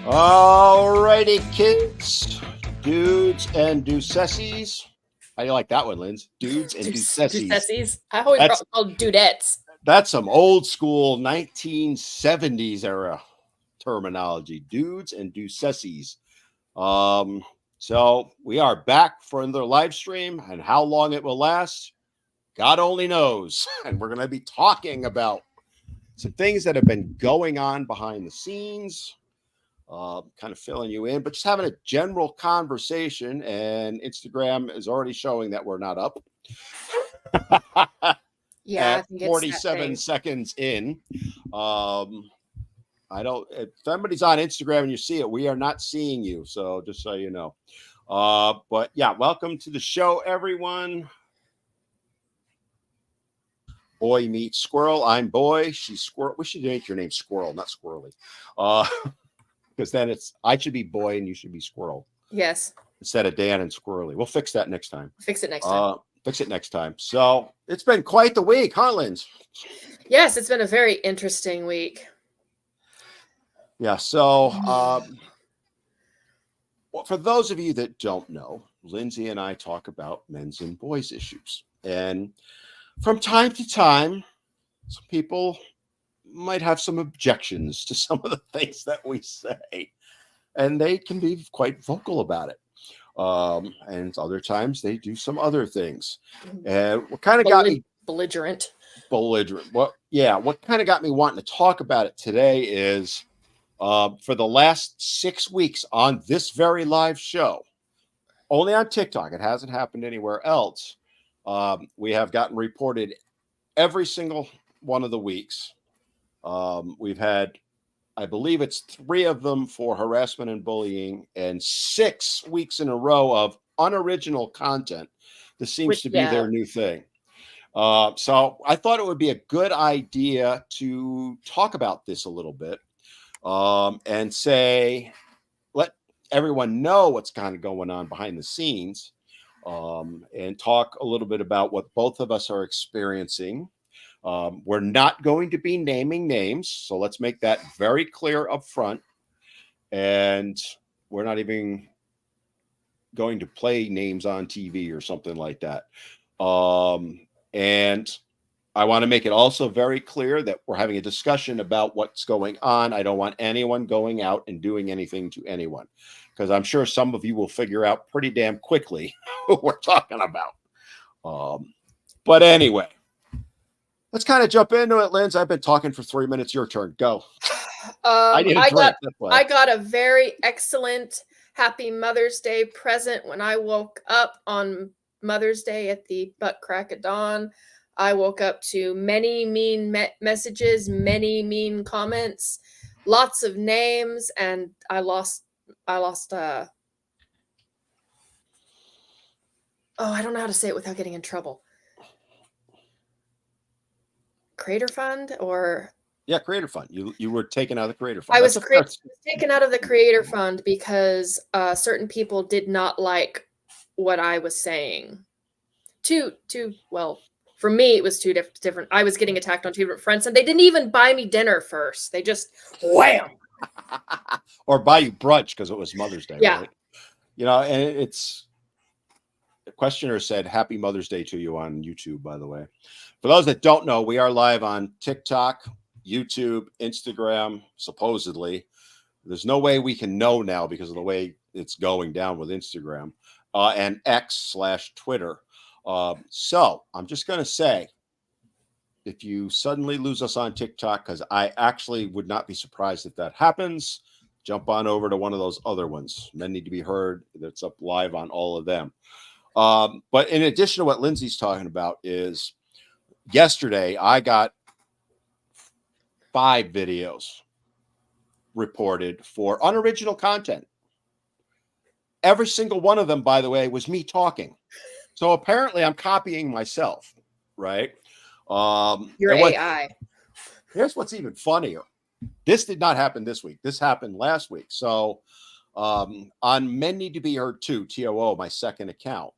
Alrighty, kids, dudes, and deucesses. How do you like that one, Linz? Dudes and deucesses. I always called dudettes. That's some old school 1970s era terminology. Dudes and deucesses. So we are back for another live stream, and how long it will last, God only knows. And we're going to be talking about some things that have been going on behind the scenes. Kind of filling you in, but just having a general conversation. And Instagram is already showing that we're not up. Yeah, at 47 seconds in. I don't. If somebody's on Instagram and you see it, we are not seeing you. So just so you know. But yeah, welcome to the show, everyone. Boy meets Squirrel. I'm Boy. She's Squirrel. We should make your name Squirrel, not Squirrely. Because then I should be Boy and you should be Squirrel. Yes. Instead of Dan and Squirrely. We'll fix that next time. Fix it next time. So it's been quite the week, huh, Linz? Yes, it's been a very interesting week. Yeah. So for those of you that don't know, Lindsay and I talk about men's and boys issues. And from time to time, some people might have some objections to some of the things that we say, and they can be quite vocal about it. And other times they do some other things. And what kind of got me belligerent. What kind of got me wanting to talk about it today is for the last 6 weeks on this very live show, only on TikTok, it hasn't happened anywhere else. We have gotten reported every single one of the weeks. We've had, I believe it's 3 of them for harassment and bullying, and 6 weeks in a row of unoriginal content. This seems to be their new thing. So I thought it would be a good idea to talk about this a little bit and let everyone know what's kind of going on behind the scenes, and talk a little bit about what both of us are experiencing. We're not going to be naming names, so let's make that very clear up front. And we're not even going to play names on TV or something like that. And I want to make it also very clear that we're having a discussion about what's going on. I don't want anyone going out and doing anything to anyone, because I'm sure some of you will figure out pretty damn quickly who we're talking about. But anyway, let's kind of jump into it, Linz. I've been talking for 3 minutes. Your turn. Go. I got a very excellent Happy Mother's Day present when I woke up on Mother's Day at the butt crack of dawn. I woke up to many mean messages, many mean comments, lots of names, and I lost. I don't know how to say it without getting in trouble. Creator Fund or... Yeah, Creator Fund. You were taken out of the Creator Fund. I was taken out of the Creator Fund because certain people did not like what I was saying. Well, for me, it was two different. I was getting attacked on 2 different fronts, and they didn't even buy me dinner first. They just wham. Or buy you brunch because it was Mother's Day. Yeah. Right? And it's... The questioner said, "Happy Mother's Day to you" on YouTube, by the way. For those that don't know, we are live on TikTok, YouTube, Instagram, supposedly. There's no way we can know now because of the way it's going down with Instagram, and X/Twitter. So I'm just going to say, if you suddenly lose us on TikTok, because I actually would not be surprised if that happens, jump on over to one of those other ones. Men Need to Be Heard. That's up live on all of them. But in addition to what Lindsay's talking about is, yesterday I got 5 videos reported for unoriginal content. Every single one of them, by the way, was me talking. So apparently I'm copying myself, right? Your AI. Here's what's even funnier. This did not happen this week. This happened last week. So on Men Need to Be Heard 2, TOO, my second account,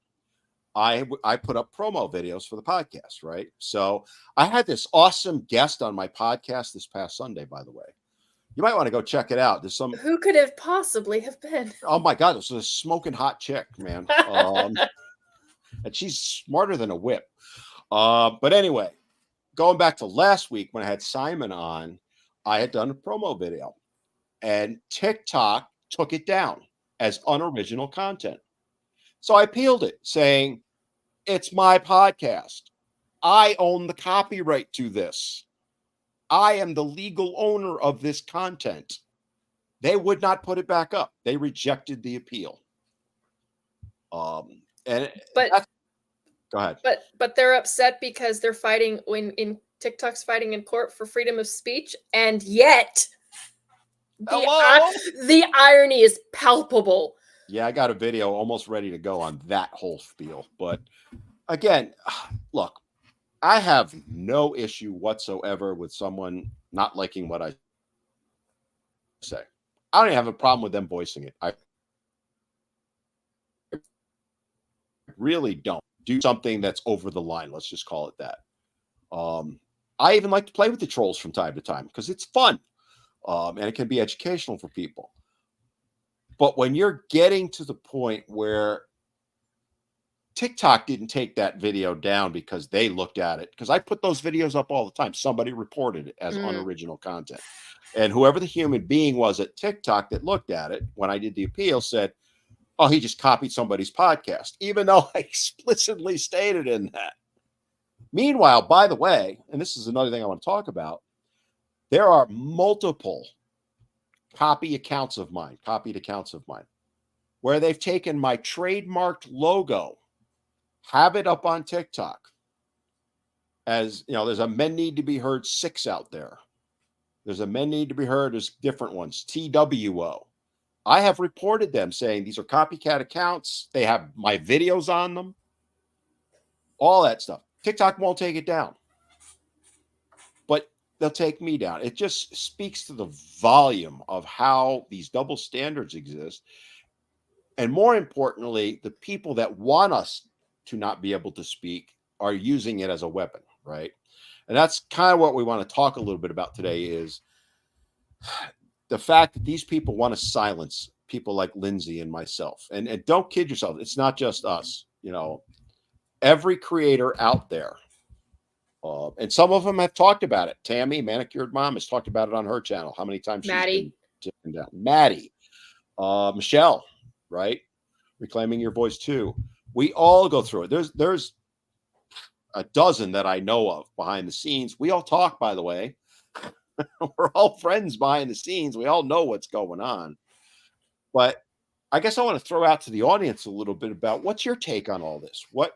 I put up promo videos for the podcast, right? So I had this awesome guest on my podcast this past Sunday, by the way. You might want to go check it out. There's some. Who could have possibly have been? Oh my God, this is a smoking hot chick, man. And she's smarter than a whip. But anyway, going back to last week when I had Simon on, I had done a promo video, and TikTok took it down as unoriginal content. So I appealed it, saying, it's my podcast. I own the copyright to this. I am the legal owner of this content. They would not put it back up. They rejected the appeal. Go ahead. But they're upset because they're fighting TikTok's fighting in court for freedom of speech, and yet the irony is palpable. Yeah, I got a video almost ready to go on that whole spiel. But again, look, I have no issue whatsoever with someone not liking what I say. I don't even have a problem with them voicing it. I really don't. Do something that's over the line. Let's just call it that. I even like to play with the trolls from time to time because it's fun. And it can be educational for people. But when you're getting to the point where TikTok didn't take that video down because they looked at it, because I put those videos up all the time. Somebody reported it as unoriginal content. And whoever the human being was at TikTok that looked at it when I did the appeal said, oh, he just copied somebody's podcast, even though I explicitly stated in that. Meanwhile, by the way, and this is another thing I want to talk about, there are multiple copied accounts of mine, where they've taken my trademarked logo, have it up on TikTok. As you know, there's a Men Need to Be Heard 6 out there. There's a Men Need to Be Heard, there's different ones, TWO. I have reported them saying these are copycat accounts. They have my videos on them, all that stuff. TikTok won't take it down, but they'll take me down. It just speaks to the volume of how these double standards exist. And more importantly, the people that want us to not be able to speak are using it as a weapon, right? And that's kind of what we want to talk a little bit about today is the fact that these people want to silence people like Lindsay and myself. And don't kid yourself. It's not just us, you know, every creator out there. And some of them have talked about it. Tammy, Manicured Mom, has talked about it on her channel. How many times Maddie. she's been taken down? Maddie. Michelle, right? Reclaiming Your Voice too. We all go through it. There's a dozen that I know of behind the scenes. We all talk, by the way. We're all friends behind the scenes. We all know what's going on. But I guess I want to throw out to the audience a little bit about what's your take on all this? What,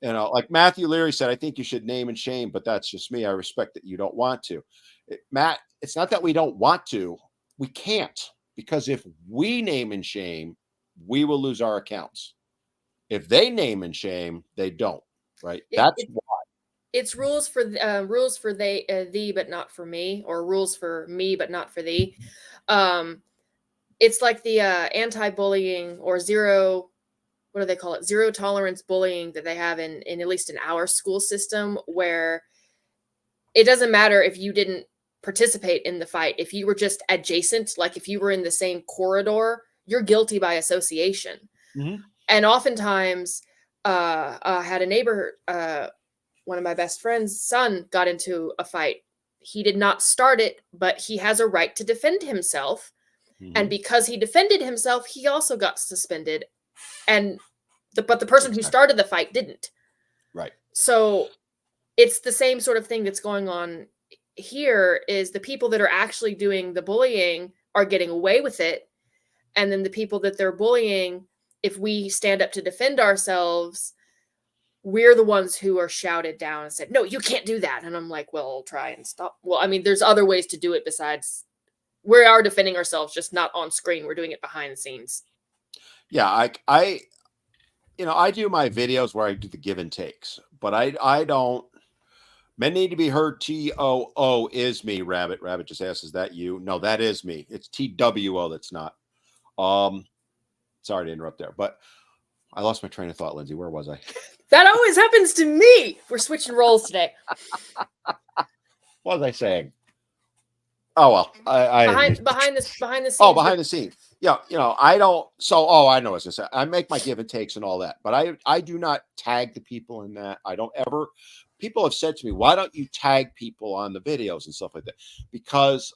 you know, like Matthew Leary said, I think you should name and shame, but that's just me. I respect that you don't want to. Matt, it's not that we don't want to. We can't, because if we name and shame, we will lose our accounts. If they name and shame, they don't, right? That's why. It's rules for thee, but not for me, or rules for me, but not for thee. It's like the anti-bullying or zero, what do they call it? Zero tolerance bullying that they have in at least in our school system, where it doesn't matter if you didn't participate in the fight. If you were just adjacent, like if you were in the same corridor, you're guilty by association. Mm-hmm. And oftentimes, I had a neighbor, one of my best friend's son got into a fight. He did not start it, but he has a right to defend himself. Mm-hmm. And because he defended himself, he also got suspended. But the person who started the fight didn't. Right. So it's the same sort of thing that's going on here, is the people that are actually doing the bullying are getting away with it. And then the people that they're bullying, if we stand up to defend ourselves, we're the ones who are shouted down and said, no, you can't do that. And I'm like, well, I'll try and stop. Well, I mean, there's other ways to do it besides, we are defending ourselves, just not on screen. We're doing it behind the scenes. Yeah, I do my videos where I do the give and takes, but I don't. Men Need to Be Heard. TOO is me. Rabbit just asks, is that you? No, that is me. It's TWO. That's not. Sorry to interrupt there, but I lost my train of thought, Lindsay. Where was I? That always happens to me. We're switching roles today. What was I saying? Oh well, behind the scenes. Oh, behind the scenes. Yeah, I don't. So, I know what I said. I make my give and takes and all that, but I do not tag the people in that. I don't ever. People have said to me, "Why don't you tag people on the videos and stuff like that?" Because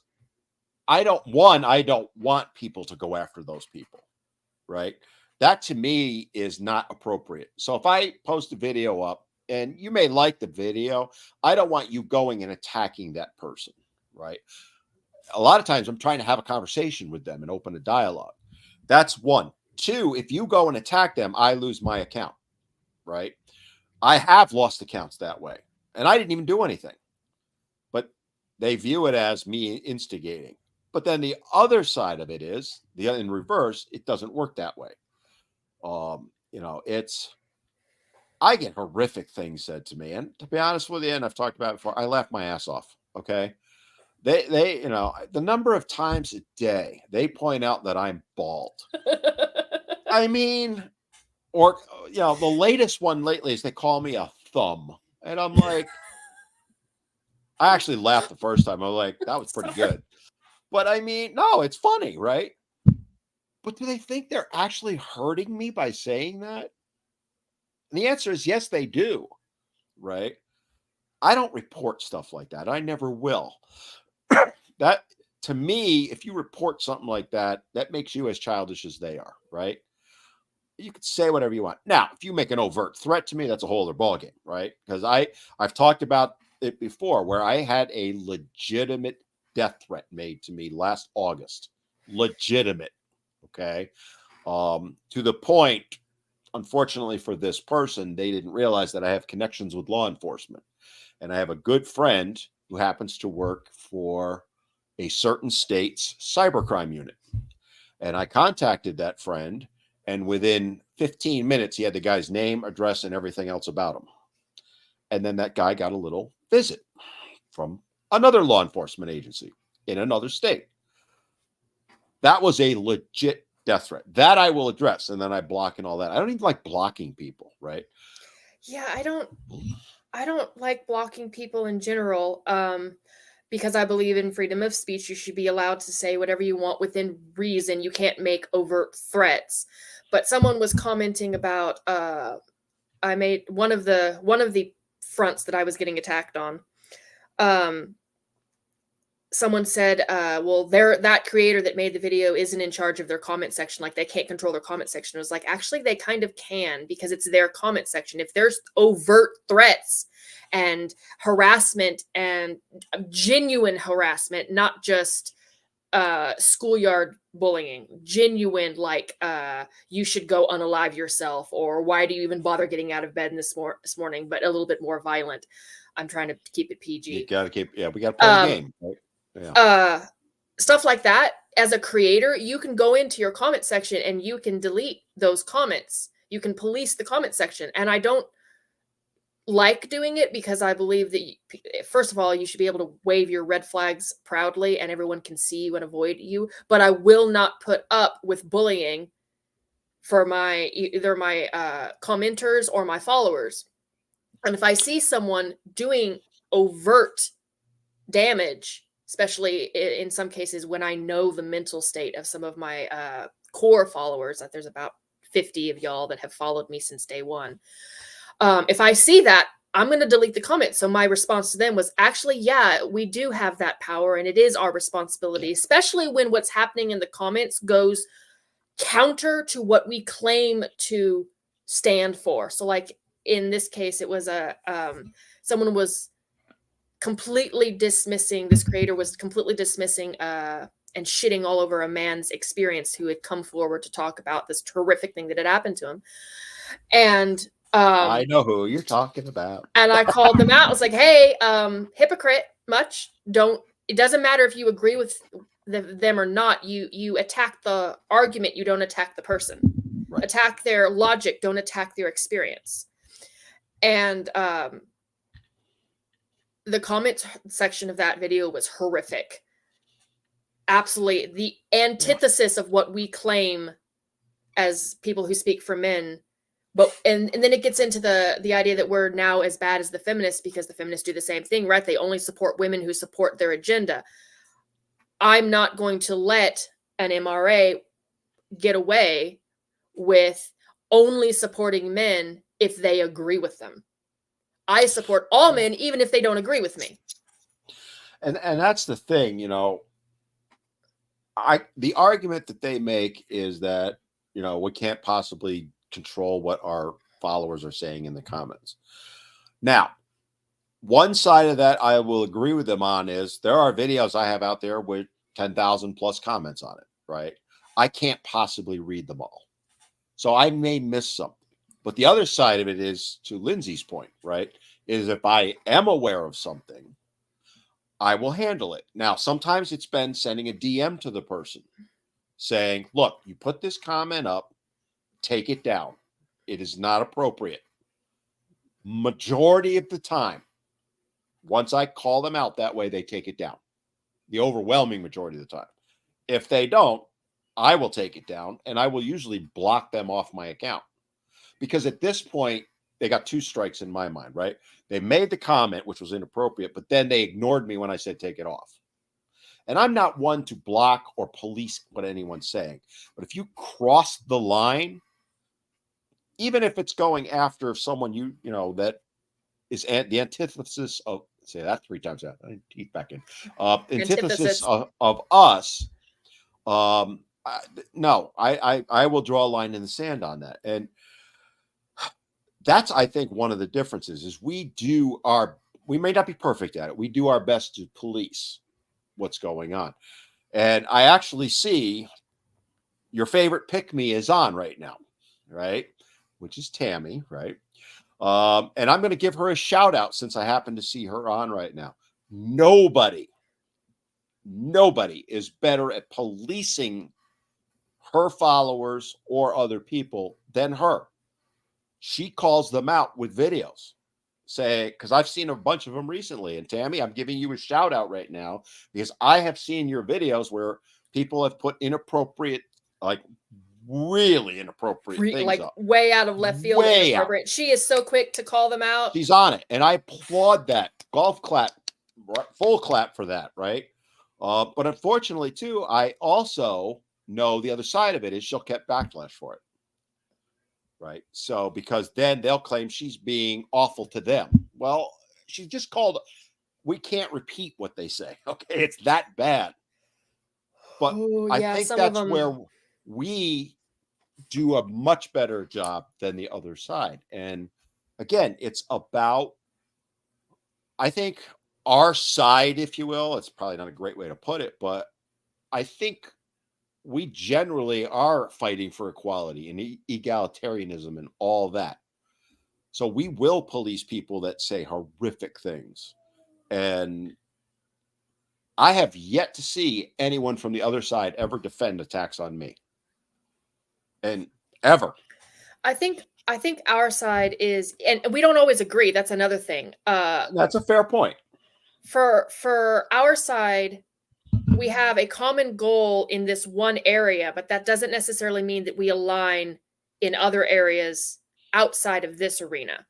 I don't want people to go after those people, right? That to me is not appropriate. So if I post a video up and you may like the video, I don't want you going and attacking that person, right? A lot of times I'm trying to have a conversation with them and open a dialogue. That's one. Two, if you go and attack them, I lose my account, right? I have lost accounts that way, and I didn't even do anything, but they view it as me instigating. But then the other side of it is in reverse, it doesn't work that way. I get horrific things said to me, and to be honest with you, and I've talked about it before, I laugh my ass off. Okay. They, the number of times a day they point out that I'm bald. I mean, or, the latest one lately is they call me a thumb. And I'm like, I actually laughed the first time. I was like, that was pretty good. But I mean, no, it's funny, right? But do they think they're actually hurting me by saying that? And the answer is yes, they do, right? I don't report stuff like that. I never will. That, to me, if you report something like that, that makes you as childish as they are, right? You could say whatever you want. Now, if you make an overt threat to me, that's a whole other ballgame, right? Because I've talked about it before where I had a legitimate death threat made to me last August. Legitimate. Okay. To the point, unfortunately for this person, they didn't realize that I have connections with law enforcement. And I have a good friend who happens to work for a certain state's cybercrime unit. And I contacted that friend, and within 15 minutes, he had the guy's name, address, and everything else about him. And then that guy got a little visit from another law enforcement agency in another state. That was a legit death threat. That I will address, and then I block and all that. I don't even like blocking people, right? Yeah, I don't like blocking people in general. Because I believe in freedom of speech. You should be allowed to say whatever you want within reason. You can't make overt threats. But someone was commenting about I made one of the fronts that I was getting attacked on. Someone said, well, that creator that made the video isn't in charge of their comment section. Like, they can't control their comment section. It was like, actually, they kind of can, because it's their comment section. If there's overt threats and harassment and genuine harassment, not just schoolyard bullying, genuine, like, you should go unalive yourself, or why do you even bother getting out of bed this morning, but a little bit more violent. I'm trying to keep it PG. You gotta keep, we gotta play the game, right? Yeah. Stuff like that. As a creator, you can go into your comment section and you can delete those comments. You can police the comment section. And I don't like doing it, because I believe that, first of all, you should be able to wave your red flags proudly and everyone can see you and avoid you. But I will not put up with bullying for either my commenters or my followers. And if I see someone doing overt damage, especially in some cases when I know the mental state of some of my core followers, that there's about 50 of y'all that have followed me since day one. If I see that, I'm going to delete the comment. So my response to them was, actually, yeah, we do have that power, and it is our responsibility, especially when what's happening in the comments goes counter to what we claim to stand for. So, like, in this case, it was someone was completely dismissing, this creator was completely dismissing and shitting all over a man's experience who had come forward to talk about this horrific thing that had happened to him. And I know who you're talking about. And I called them out. I was like, hey, hypocrite, it doesn't matter if you agree with them or not. You attack the argument, you don't attack the person. Right. Attack their logic, don't attack their experience. And the comment section of that video was horrific. Absolutely the antithesis of what we claim as people who speak for men But and then it gets into the idea that we're now as bad as the feminists because the feminists do the same thing, right? They only support women who support their agenda. I'm not going to let an MRA get away with only supporting men if they agree with them. I support all men, even if they don't agree with me. And that's the thing, you know. The argument that they make is that, you know, we can't possibly control what our followers are saying in the comments. Now, one side of that I will agree with them on is there are videos I have out there with 10,000 plus comments on it, right? I can't possibly read them all. So I may miss something. But the other side of it is, to Lindsay's point, right, is if I am aware of something, I will handle it. Now, sometimes it's been sending a DM to the person saying, look, you put this comment up, take it down. It is not appropriate. Majority of the time, once I call them out that way, they take it down. The overwhelming majority of the time. If they don't, I will take it down, and I will usually block them off my account. Because at this point, they got two strikes in my mind, right? They made the comment, which was inappropriate, but then they ignored me when I said take it off. And I'm not one to block or police what anyone's saying. But if you cross the line, even if it's going after someone you know that is the antithesis of, say that 3 times out, I teeth back in, antithesis of us, no, I will draw a line in the sand on that. And that's, I think, one of the differences is we may not be perfect at it. We do our best to police what's going on. And I actually see your favorite pick me is on right now, right? Which is Tammy, right? And I'm going to give her a shout out since I happen to see her on right now. Nobody is better at policing her followers or other people than her. She calls them out with videos. Say, because I've seen a bunch of them recently. And Tammy, I'm giving you a shout out right now because I have seen your videos where people have put inappropriate, like really inappropriate things like up. Way out of left field. Way out. She is so quick to call them out. She's on it. And I applaud that. Golf clap, full clap for that, right? But unfortunately, too, I also know the other side of it is she'll get backlash for it. Right. So because then they'll claim she's being awful to them. Well, she just called. We can't repeat what they say. Okay. It's that bad. But I think that's where we do a much better job than the other side. And again, it's about, I think, our side, if you will. It's probably not a great way to put it, but I think we generally are fighting for equality and egalitarianism and all that. So we will police people that say horrific things. And I have yet to see anyone from the other side ever defend attacks on me. And ever. I think our side is, and we don't always agree. That's another thing. That's a fair point. For our side, we have a common goal in this one area, but that doesn't necessarily mean that we align in other areas outside of this arena.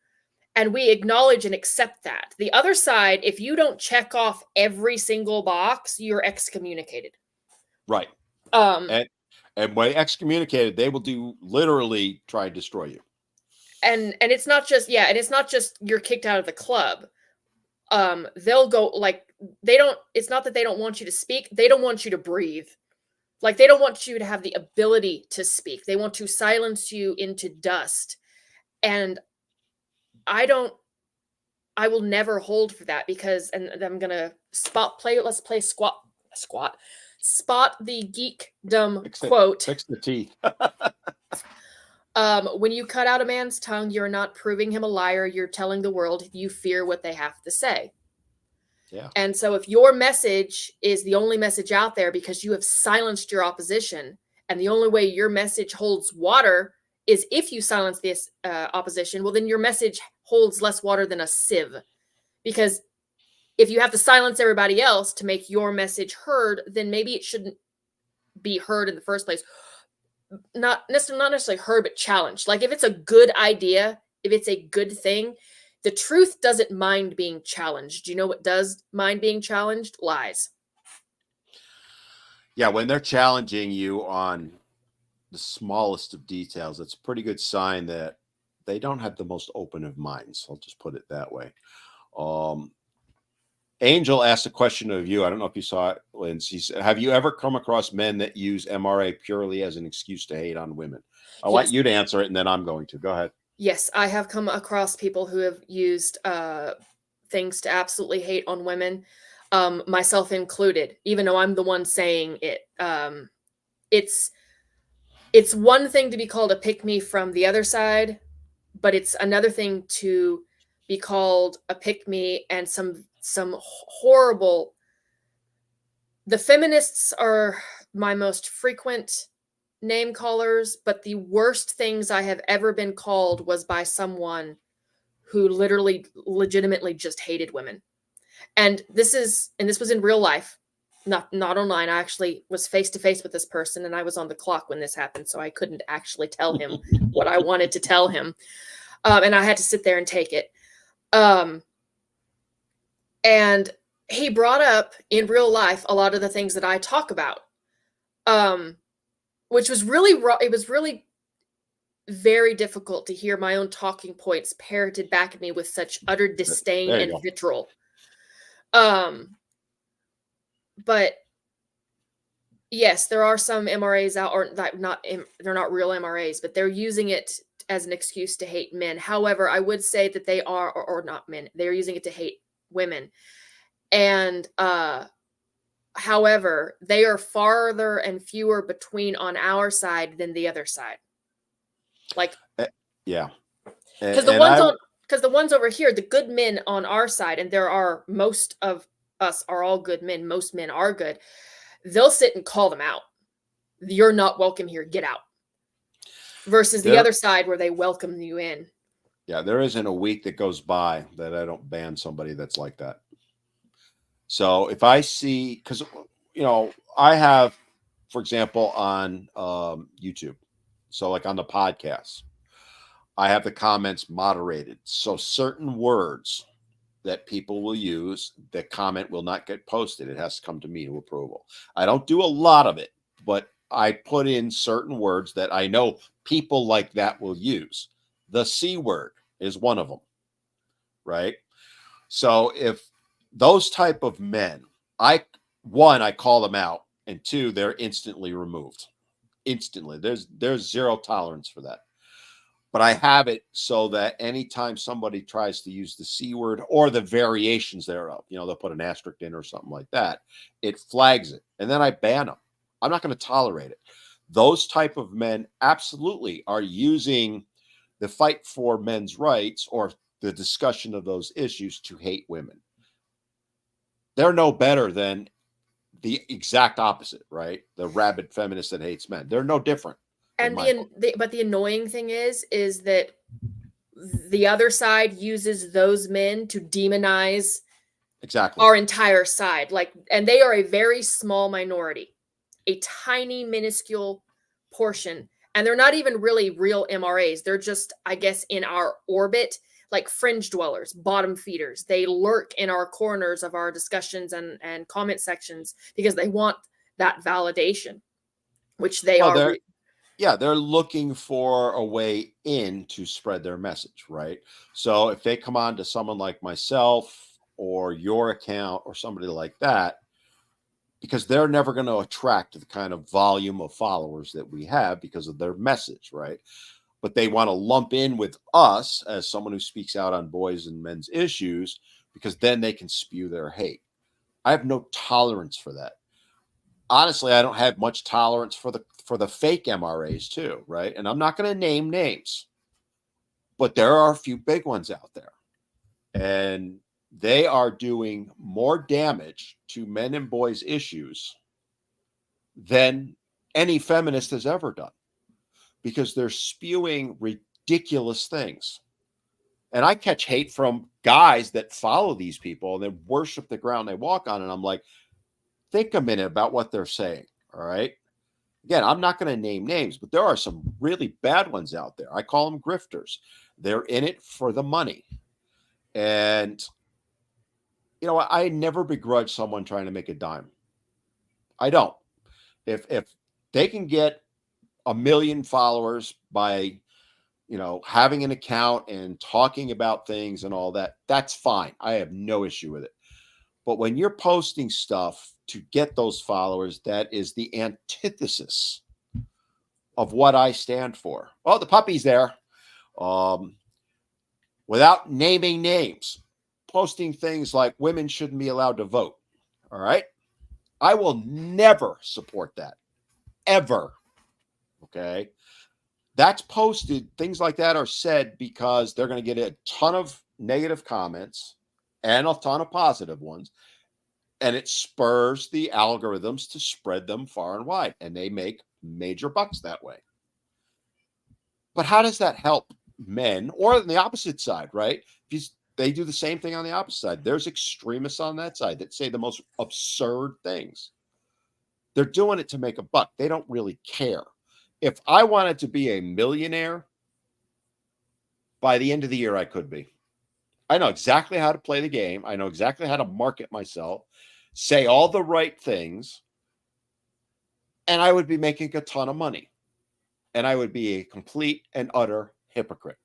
And we acknowledge and accept that. The other side, if you don't check off every single box, you're excommunicated. Right. And when excommunicated, they will do literally try and destroy you. And it's not just, and it's not just you're kicked out of the club. They'll go like, it's not that they don't want you to speak. They don't want you to breathe. Like, they don't want you to have the ability to speak. They want to silence you into dust. And I will never hold for that because, and I'm going to spot the geekdom quote. Fix the teeth. When you cut out a man's tongue, you're not proving him a liar. You're telling the world you fear what they have to say. Yeah. And so if your message is the only message out there because you have silenced your opposition, and the only way your message holds water is if you silence this opposition, well, then your message holds less water than a sieve. Because if you have to silence everybody else to make your message heard, then maybe it shouldn't be heard in the first place. not necessarily heard, but challenged. Like if it's a good idea, if it's a good thing, the truth doesn't mind being challenged. You know what does mind being challenged? Lies. Yeah, when they're challenging you on the smallest of details, it's a pretty good sign that they don't have the most open of minds. I'll just put it that way. Angel asked a question of you. I don't know if you saw it, Lindsay. He said, have you ever come across men that use MRA purely as an excuse to hate on women? I want you to answer it, and then I'm going to. Go ahead. Yes, I have come across people who have used things to absolutely hate on women, myself included, even though I'm the one saying it. It's one thing to be called a pick-me from the other side, but it's another thing to be called a pick-me and some horrible. The feminists are my most frequent name callers, but the worst things I have ever been called was by someone who literally legitimately just hated women. And this was in real life, not online. I actually was face to face with this person, and I was on the clock when this happened, so I couldn't actually tell him what I wanted to tell him. And I had to sit there and take it. And he brought up in real life a lot of the things that I talk about, which was really it was really very difficult to hear my own talking points parroted back at me with such utter disdain and vitriol. But yes, there are some MRAs out, or they're not real MRAs, but they're using it as an excuse to hate men. However, I would say that they are, or not men, they're using it to hate women. And however, they are farther and fewer between on our side than the other side. Like, yeah, because the ones over here, the good men on our side, and there are most of us are all good men. Most men are good. They'll sit and call them out. You're not welcome here. Get out. Versus the other side where they welcome you in. Yeah, there isn't a week that goes by that I don't ban somebody that's like that. So if I see, because, I have, for example, on YouTube, so like on the podcast, I have the comments moderated. So certain words that people will use, the comment will not get posted. It has to come to me to approval. I don't do a lot of it, but I put in certain words that I know people like that will use. The C word is one of them, right? So if those type of men, I call them out, and two, they're instantly removed. Instantly. There's zero tolerance for that. But I have it so that anytime somebody tries to use the C word or the variations thereof, they'll put an asterisk in or something like that, it flags it. And then I ban them. I'm not going to tolerate it. Those type of men absolutely are using the fight for men's rights or the discussion of those issues to hate women. They're no better than the exact opposite, right? The rabid feminist that hates men. They're no different. And but the annoying thing is that the other side uses those men to demonize exactly our entire side. And they are a very small minority, a tiny, minuscule portion. And they're not even really real MRAs. They're just, I guess, in our orbit, like fringe dwellers, bottom feeders. They lurk in our corners of our discussions and comment sections because they want that validation, which they are. Yeah, they're looking for a way in to spread their message, right? So if they come on to someone like myself or your account or somebody like that, because they're never going to attract the kind of volume of followers that we have because of their message, right? But they want to lump in with us as someone who speaks out on boys and men's issues because then they can spew their hate. I have no tolerance for that. Honestly, I don't have much tolerance for the fake MRAs too, right? And I'm not going to name names, but there are a few big ones out there, and they are doing more damage to men and boys issues than any feminist has ever done because they're spewing ridiculous things. And I catch hate from guys that follow these people and then worship the ground they walk on. And I'm like, think a minute about what they're saying. All right. Again, I'm not going to name names, but there are some really bad ones out there. I call them grifters. They're in it for the money. And, you know, I never begrudge someone trying to make a dime. I don't. If they can get 1 million followers by, you know, having an account and talking about things and all that, that's fine. I have no issue with it. But when you're posting stuff to get those followers, that is the antithesis of what I stand for. Oh, the puppy's there. Without naming names, posting things like women shouldn't be allowed to vote. All right. I will never support that. Ever. Okay. That's posted. Things like that are said because they're going to get a ton of negative comments and a ton of positive ones. And it spurs the algorithms to spread them far and wide. And they make major bucks that way. But how does that help men or on the opposite side, right? Because they do the same thing on the opposite side. There's extremists on that side that say the most absurd things. They're doing it to make a buck. They don't really care. If I wanted to be a millionaire, by the end of the year, I could be. I know exactly how to play the game. I know exactly how to market myself, say all the right things, and I would be making a ton of money. And I would be a complete and utter hypocrite.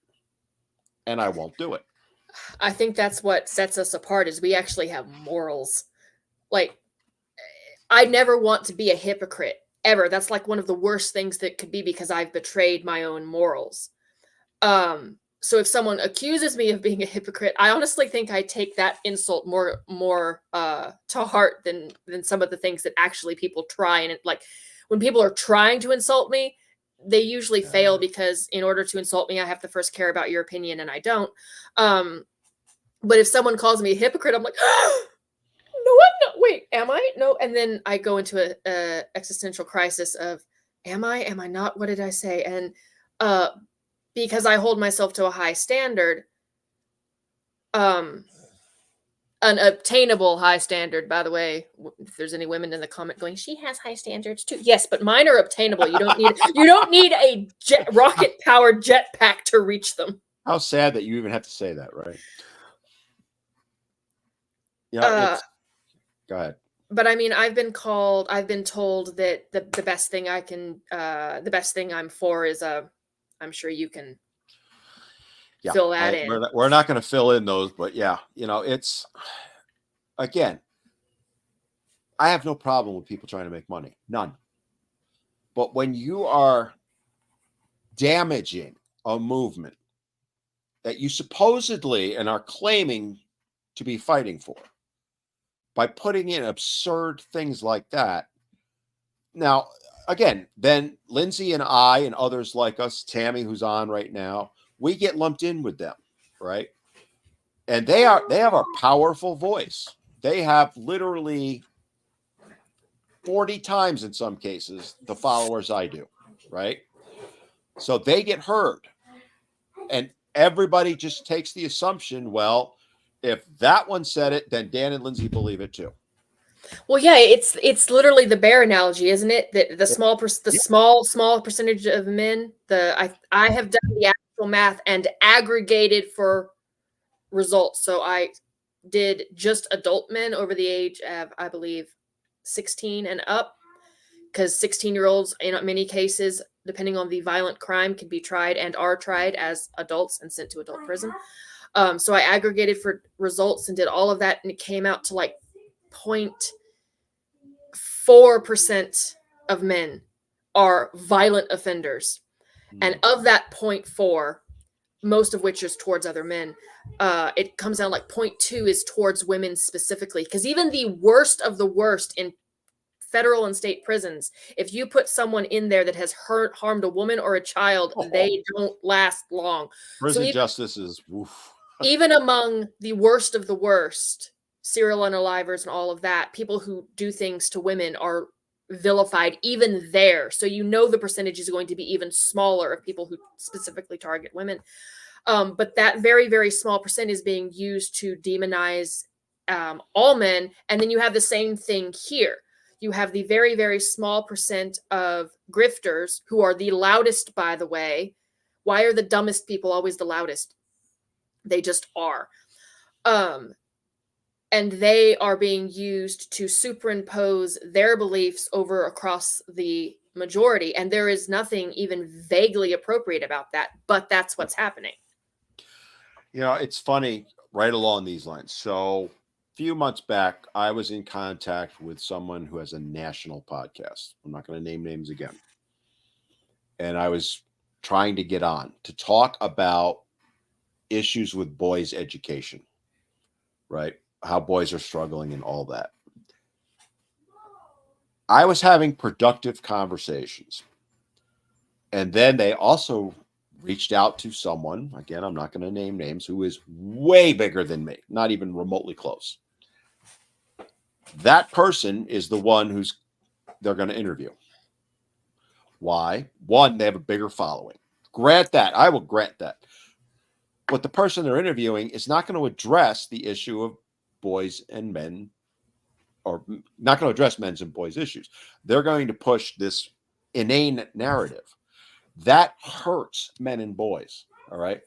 And I won't do it. I think that's what sets us apart is we actually have morals. Like, I never want to be a hypocrite, ever. That's like one of the worst things that could be because I've betrayed my own morals. So if someone accuses me of being a hypocrite, I honestly think I take that insult more to heart than some of the things that actually people try. And like when people are trying to insult me, they usually fail because in order to insult me, I have to first care about your opinion, and I don't. But if someone calls me a hypocrite, I'm like, no, what? No, wait, am I? No. And then I go into a existential crisis of, am I? Am I not? What did I say? And because I hold myself to a high standard, an obtainable high standard, by the way, if there's any women in the comment going, she has high standards too. Yes, but mine are obtainable. You don't need a rocket powered jetpack to reach them. How sad that you even have to say that, right? Yeah. Go ahead. But I mean, I've been told that the best thing the best thing I'm for is I'm sure you can fill that in. We're not going to fill in those, but yeah, you know, it's, again, I have no problem with people trying to make money. None. But when you are damaging a movement that you supposedly and are claiming to be fighting for by putting in absurd things like that. Now, again, then Lindsay and I and others like us, Tammy, who's on right now, we get lumped in with them, right? And they have a powerful voice. They have literally 40 times in some cases the followers I do, right? So they get heard. And everybody just takes the assumption, well, if that one said it, then Dan and Lindsay believe it too. Well, yeah, it's literally the bear analogy, isn't it? The small percentage of men. I have done the actual math and aggregated for results. So I did just adult men over the age of, I believe, 16 and up, because 16-year-olds in many cases, depending on the violent crime, can be tried and are tried as adults and sent to adult prison. So I aggregated for results and did all of that, and it came out to like 0.4% of men are violent offenders. And of that 0.4, most of which is towards other men, it comes down like 0.2 is towards women specifically. Because even the worst of the worst in federal and state prisons, if you put someone in there that has harmed a woman or a child, they don't last long. Prison justice is woof. Even among the worst of the worst, serial unalivers and all of that, people who do things to women are vilified even there. So you know the percentage is going to be even smaller of people who specifically target women. But that very, very small percent is being used to demonize all men. And then you have the same thing here. You have the very, very small percent of grifters who are the loudest, by the way. Why are the dumbest people always the loudest? They just are. And they are being used to superimpose their beliefs over across the majority. And there is nothing even vaguely appropriate about that, but that's what's happening. You know, it's funny, right along these lines. So a few months back, I was in contact with someone who has a national podcast. I'm not going to name names again. And I was trying to get on to talk about issues with boys' education, right? How boys are struggling and all that. I was having productive conversations. And then they also reached out to someone, again, I'm not going to name names, who is way bigger than me, not even remotely close. That person is the one who's they're going to interview. Why? One, they have a bigger following. Grant that. I will grant that. But the person they're interviewing is not going to address the issue of boys and men, or not going to address men's and boys' issues. They're going to push this inane narrative. That hurts men and boys, all right?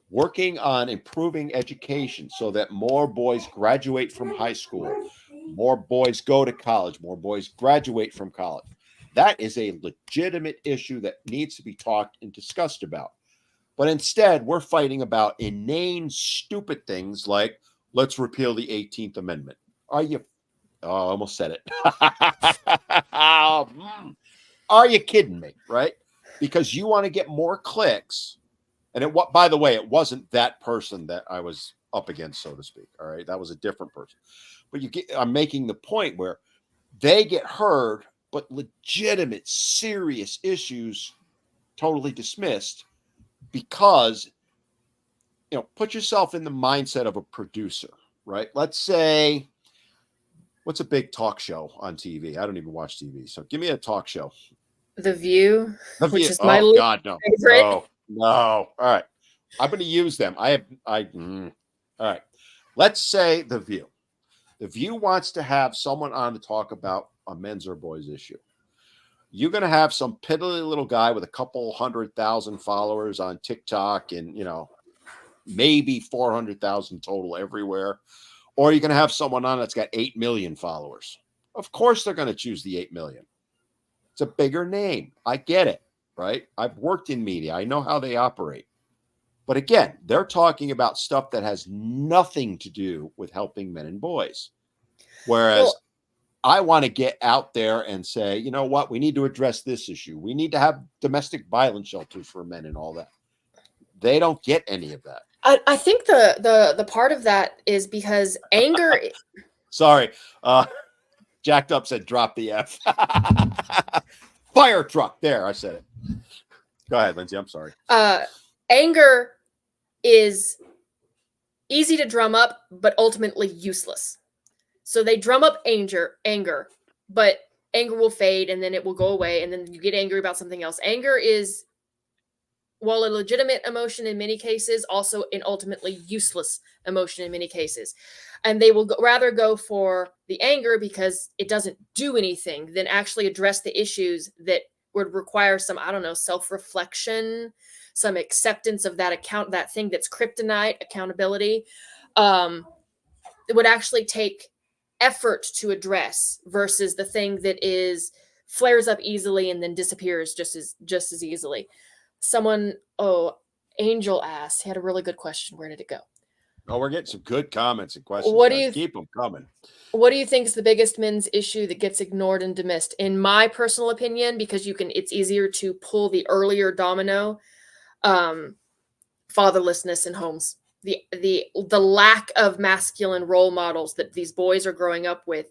Working on improving education so that more boys graduate from high school, more boys go to college, more boys graduate from college. That is a legitimate issue that needs to be talked and discussed about. But instead, we're fighting about inane, stupid things like, let's repeal the 18th Amendment. Are you? Oh, I almost said it. Are you kidding me, right? Because you want to get more clicks. And it, by the way, it wasn't that person that I was up against, so to speak. All right. That was a different person. But I'm making the point where they get heard, but legitimate, serious issues totally dismissed because, you know, put yourself in the mindset of a producer, right? Let's say, what's a big talk show on TV? I don't even watch TV. So give me a talk show. The View, which is my God, no. favorite. No. All right. I'm going to use them. All right. Let's say The View. The View wants to have someone on to talk about a men's or boys issue. You're going to have some piddly little guy with a couple 100,000 followers on TikTok and, you know, maybe 400,000 total everywhere. Or you're going to have someone on that's got 8 million followers. Of course, they're going to choose the 8 million. It's a bigger name. I get it, right? I've worked in media. I know how they operate. But again, they're talking about stuff that has nothing to do with helping men and boys. Whereas I want to get out there and say, you know what? We need to address this issue. We need to have domestic violence shelters for men and all that. They don't get any of that. I think the part of that is because anger. Sorry. Jacked Up said, drop the F. Fire truck. There, I said it. Go ahead, Lindsay. I'm sorry. Anger is easy to drum up, but ultimately useless. So they drum up anger, but anger will fade and then it will go away. And then you get angry about something else. Anger is, while a legitimate emotion in many cases, also an ultimately useless emotion in many cases. And they will rather go for the anger because it doesn't do anything than actually address the issues that would require some, I don't know, self-reflection, some acceptance of that thing that's kryptonite, accountability. It would actually take effort to address versus the thing that is flares up easily and then disappears just as easily. Someone, Angel asked, he had a really good question. Where did it go? Oh, we're getting some good comments and questions. Keep them coming. What do you think is the biggest men's issue that gets ignored and dismissed? In my personal opinion, because it's easier to pull the earlier domino, fatherlessness in homes. The lack of masculine role models that these boys are growing up with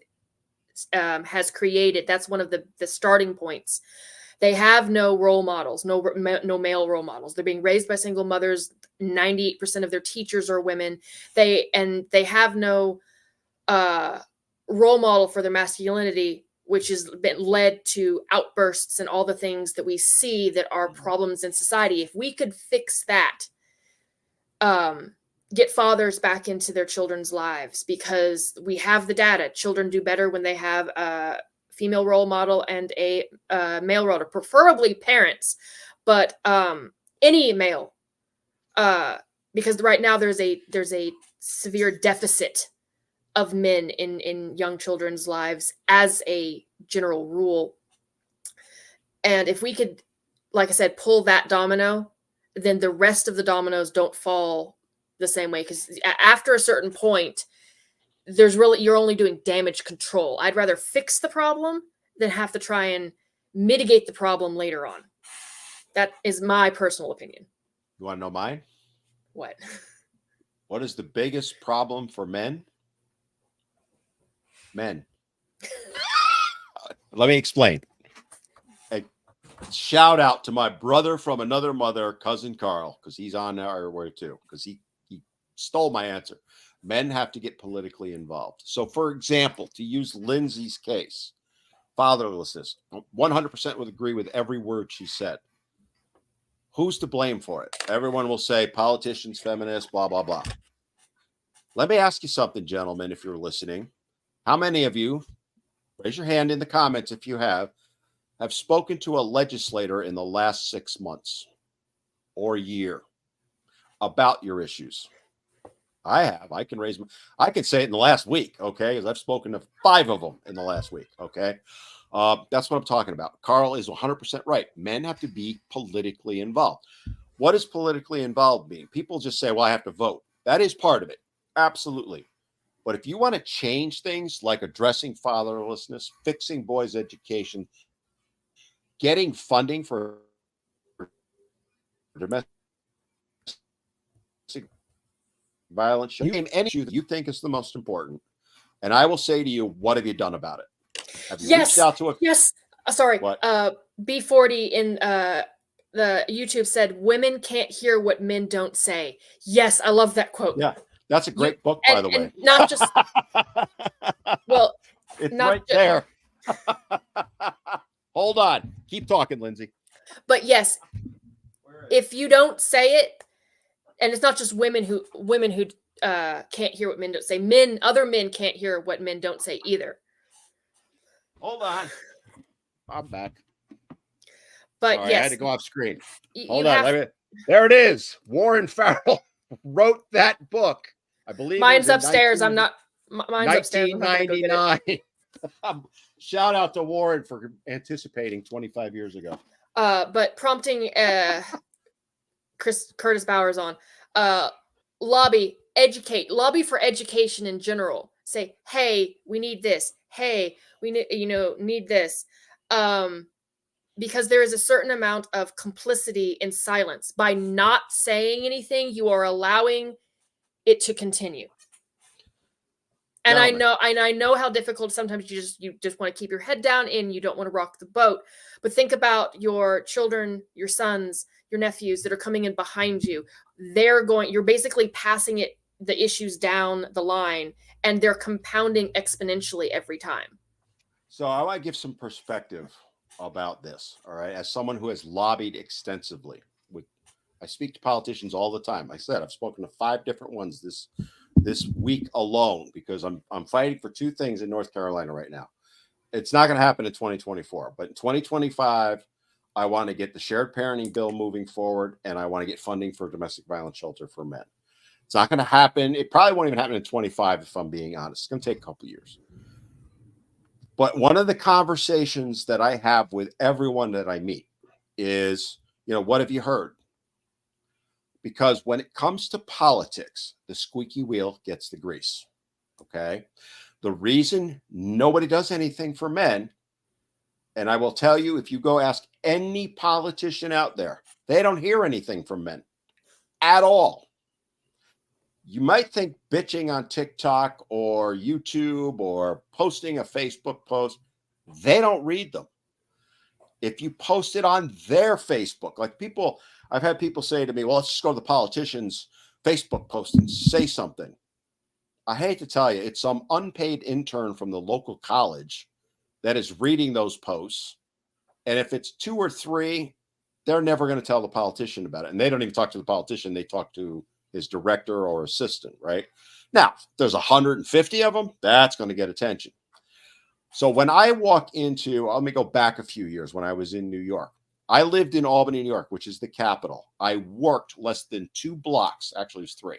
has created. That's one of the starting points. They have no role models, no male role models. They're being raised by single mothers. 98% of their teachers are women. They have no role model for their masculinity, which has been led to outbursts and all the things that we see that are problems in society. If we could fix that, get fathers back into their children's lives, because we have the data. Children do better when they have female role model and a male role model, preferably parents, but any male, because right now there's a severe deficit of men in young children's lives as a general rule. And if we could, like I said, pull that domino, then the rest of the dominoes don't fall the same way. Because after a certain point, you're only doing damage control. I'd rather fix the problem than have to try and mitigate the problem later on. That is my personal opinion. You want to know mine? What? What is the biggest problem for men? Men. Let me explain. A shout out to my brother from another mother, cousin Carl, because he's on our way too, because he stole my answer. Men have to get politically involved. So, for example, to use Lindsay's case, fatherlessness, 100% would agree with every word she said. Who's to blame for it? Everyone will say politicians, feminists, blah, blah, blah. Let me ask you something, gentlemen, if you're listening. How many of you, raise your hand in the comments if you have spoken to a legislator in the last 6 months or year about your issues? I have. I can say it in the last week, okay? Because I've spoken to 5 of them in the last week, okay? That's what I'm talking about. Carl is 100% right. Men have to be politically involved. What does politically involved mean? People just say, well, I have to vote. That is part of it. Absolutely. But if you want to change things like addressing fatherlessness, fixing boys' education, getting funding for domestic violence, you name any issue that you think is the most important, and I will say to you, what have you done about it? Have you reached out to a sorry, what? B40 in the YouTube said women can't hear what men don't say. Yes, I love that quote. Yeah, that's a great book, by the way. And not just well, it's not right there. Hold on, keep talking, Lindsay. But yes, if you don't say it, and it's not just women who can't hear what men don't say. Other men can't hear what men don't say either. Hold on, I'm back. But sorry, yes, I had to go off screen. Hold on, there it is. Warren Farrell wrote that book. I believe mine's upstairs. Mine's upstairs. 1999. Shout out to Warren for anticipating 25 years ago. But prompting Curtis Bowers on lobby for education in general. Say, hey, we need this. Hey, we need this. Because there is a certain amount of complicity in silence. By not saying anything, you are allowing it to continue. And I know how difficult sometimes you just want to keep your head down and you don't want to rock the boat. But think about your children, your sons, your nephews that are coming in behind you. You're basically passing the issues down the line, and they're compounding exponentially every time. So I want to give some perspective about this. All right. As someone who has lobbied extensively, I speak to politicians all the time. I said, I've spoken to 5 different ones this week alone, because I'm fighting for 2 things in North Carolina right now. It's not going to happen in 2024, but in 2025, I want to get the shared parenting bill moving forward, and I want to get funding for domestic violence shelter for men. It's not going to happen. It probably won't even happen in 25, if I'm being honest. It's going to take a couple years. But one of the conversations that I have with everyone that I meet is, what have you heard? Because when it comes to politics, the squeaky wheel gets the grease. Okay. The reason nobody does anything for men, and I will tell you, if you go ask any politician out there, they don't hear anything from men at all. You might think bitching on TikTok or YouTube or posting a Facebook post, they don't read them. If you post it on their Facebook, like I've had people say to me, well, let's just go to the politician's Facebook post and say something. I hate to tell you, it's some unpaid intern from the local college that is reading those posts. And if it's 2 or 3, they're never going to tell the politician about it. And they don't even talk to the politician. They talk to his director or assistant, right? Now, if there's 150 of them, that's going to get attention. So when I walk into, let me go back a few years when I was in New York. I lived in Albany, New York, which is the capital. I worked less than 2 blocks, actually it was 3,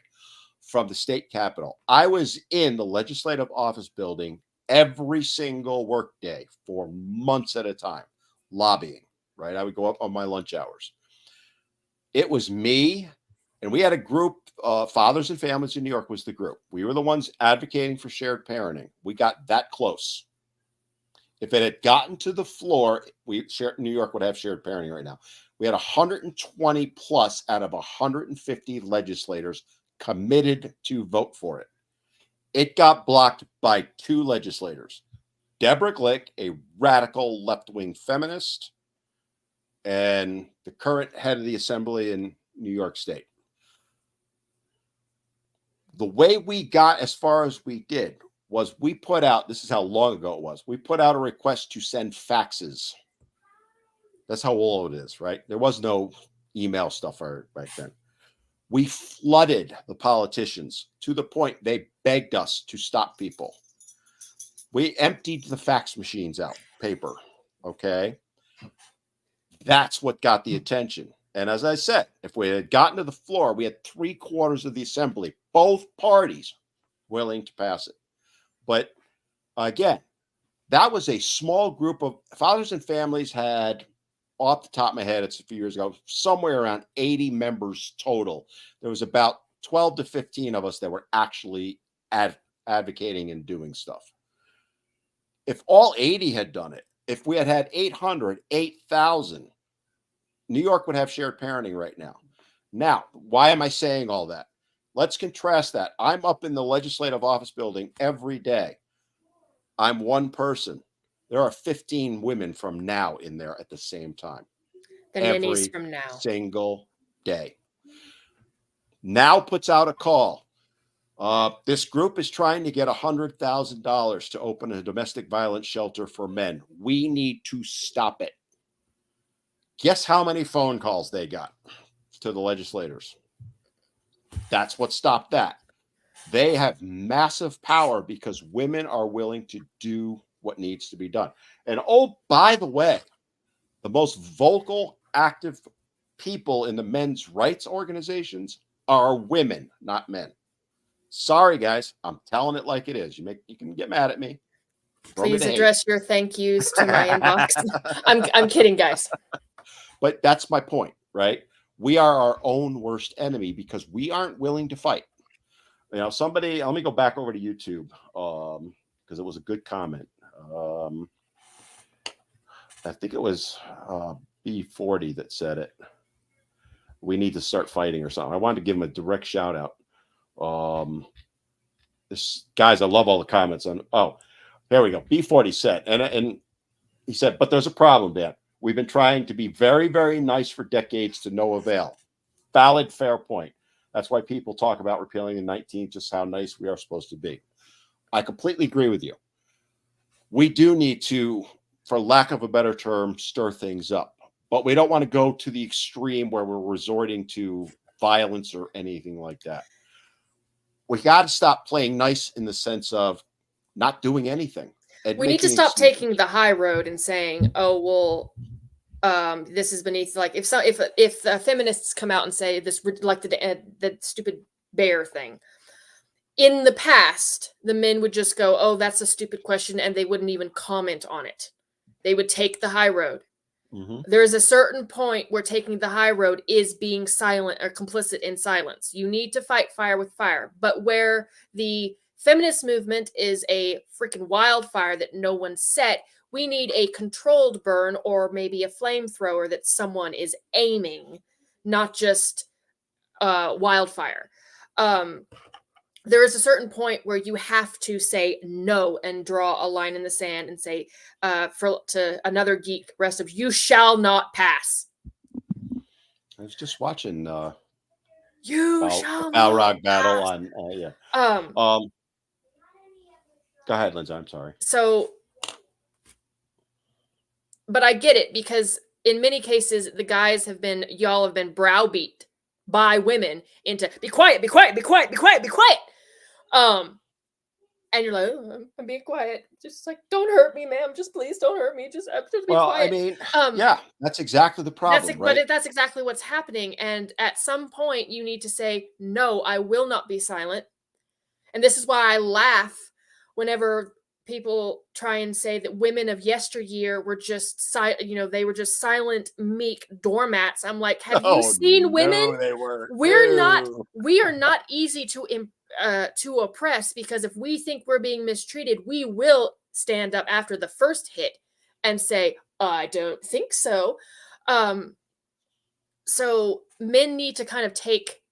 from the state capitol. I was in the legislative office building every single workday for months at a time, lobbying, right? I would go up on my lunch hours. It was me, and we had a group, Fathers and Families in New York was the group. We were the ones advocating for shared parenting. We got that close. If it had gotten to the floor, New York would have shared parenting right now. We had 120 plus out of 150 legislators committed to vote for it. It got blocked by 2 legislators, Deborah Glick, a radical left-wing feminist, and the current head of the assembly in New York State. The way we got as far as we did was we put out, this is how long ago it was, we put out a request to send faxes. That's how old it is, right? There was no email stuff back then. We flooded the politicians to the point they begged us to stop people. We emptied the fax machines out, paper, okay? That's what got the attention. And as I said, if we had gotten to the floor, we had 3/4 of the assembly, both parties, willing to pass it. But again, that was a small group of Fathers and Families had, off the top of my head, it's a few years ago, somewhere around 80 members total. There was about 12 to 15 of us that were actually advocating and doing stuff. If all 80 had done it, if we had had 800, 8,000, New York would have shared parenting right now. Now, why am I saying all that? Let's contrast that. I'm up in the legislative office building every day. I'm one person. There are 15 women from now in there at the same time. The ninnies from now. Single day. Now puts out a call. This group is trying to get $100,000 to open a domestic violence shelter for men. We need to stop it. Guess how many phone calls they got to the legislators? That's what stopped that. They have massive power because women are willing to do what needs to be done. And oh, by the way, the most vocal, active people in the men's rights organizations are women, not men. Sorry, guys. I'm telling it like it is. You can get mad at me. Please address your thank yous to my inbox. I'm kidding, guys. But that's my point, right? We are our own worst enemy because we aren't willing to fight. You know, somebody, let me go back over to YouTube because it was a good comment. I think it was B40 that said it. We need to start fighting or something. I wanted to give him a direct shout out. Guys, I love all the comments on. Oh, there we go. B40 said, and he said, but there's a problem, Dan. We've been trying to be very, very nice for decades to no avail. Valid, fair point. That's why people talk about repealing the 19th, just how nice we are supposed to be. I completely agree with you. We do need to, for lack of a better term, stir things up. But we don't want to go to the extreme where we're resorting to violence or anything like that. We got to stop playing nice in the sense of not doing anything. We need to stop taking the high road and saying, "Oh, well, this is beneath." Like if the feminists come out and say this, like the stupid bear thing. In the past, the men would just go, "Oh, that's a stupid question," and they wouldn't even comment on it. They would take the high road. Mm-hmm. There's a certain point where taking the high road is being silent or complicit in silence. You need to fight fire with fire. But where the feminist movement is a freaking wildfire that no one set, we need a controlled burn or maybe a flamethrower that someone is aiming, not just wildfire. There is a certain point where you have to say no and draw a line in the sand and say to another geek rest of you shall not pass. I was just watching Balrog battle on go ahead, Lindsay. I'm sorry. So, but I get it because in many cases y'all have been browbeat by women into be quiet, be quiet, be quiet, be quiet, be quiet. And you're like, oh, I'm being quiet. Just like, don't hurt me, ma'am. Just please don't hurt me. Just be quiet. I mean, yeah, that's exactly the problem, right? But that's exactly what's happening. And at some point, you need to say, no, I will not be silent. And this is why I laugh whenever people try and say that women of yesteryear were just they were just silent, meek doormats. I'm like, have you seen women? They were. We are not easy to oppress, because if we think we're being mistreated, we will stand up after the first hit and say, I don't think so. So men need to kind of take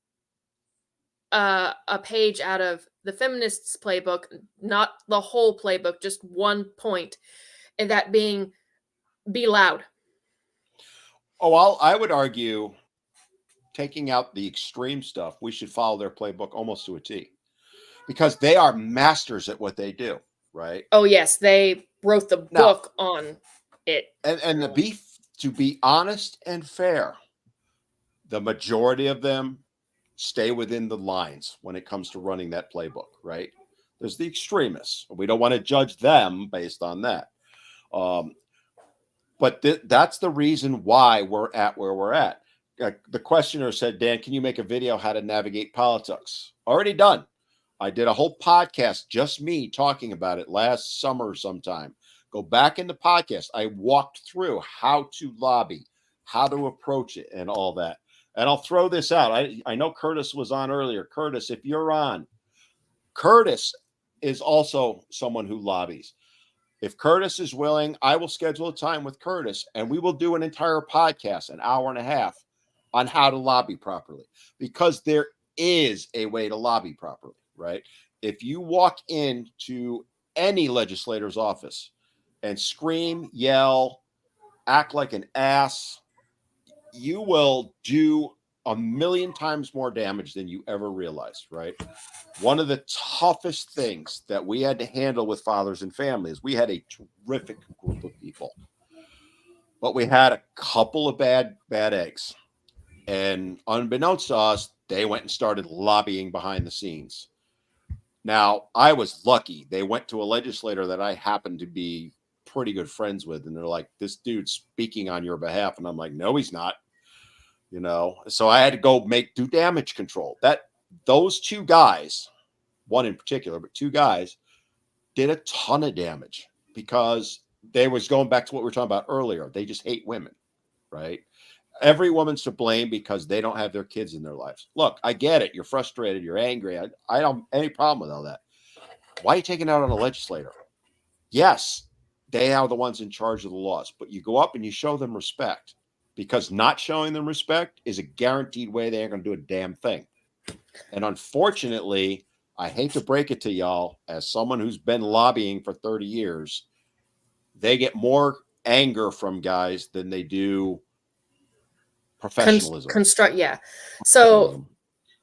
a page out of the feminists playbook, not the whole playbook, just one point, and that being, be loud. Oh, I would argue, taking out the extreme stuff, we should follow their playbook almost to a T, because they are masters at what they do, right? Oh yes, they wrote the book on it. And to be honest and fair, the majority of them stay within the lines when it comes to running that playbook, right? There's the extremists. We don't want to judge them based on that. But that's the reason why we're at where we're at. The questioner said, Dan, can you make a video how to navigate politics? Already done. I did a whole podcast, just me talking about it last summer sometime. Go back in the podcast. I walked through how to lobby, how to approach it, and all that. And I'll throw this out. I know Curtis was on earlier. Curtis, if you're on, Curtis is also someone who lobbies. If Curtis is willing, I will schedule a time with Curtis, and we will do an entire podcast, an hour and a half, on how to lobby properly, because there is a way to lobby properly, right? If you walk into any legislator's office and scream, yell, act like an ass, you will do 1,000,000 times more damage than you ever realized, right? One of the toughest things that we had to handle with Fathers and Families, we had a terrific group of people, but we had a couple of bad eggs. And unbeknownst to us, they went and started lobbying behind the scenes. Now, I was lucky. They went to a legislator that I happened to be pretty good friends with, and they're like, this dude's speaking on your behalf. And I'm like, no, he's not. So I had to go do damage control. Those two guys, one in particular, but two guys, did a ton of damage, because they was going back to what we were talking about earlier. They just hate women, right? Every woman's to blame because they don't have their kids in their lives. Look, I get it. You're frustrated. You're angry. I don't have any problem with all that. Why are you taking it out on a legislator? Yes, they are the ones in charge of the laws, but you go up and you show them respect, because not showing them respect is a guaranteed way they ain't going to do a damn thing. And unfortunately, I hate to break it to y'all, as someone who's been lobbying for 30 years, they get more anger from guys than they do professionalism. Yeah. So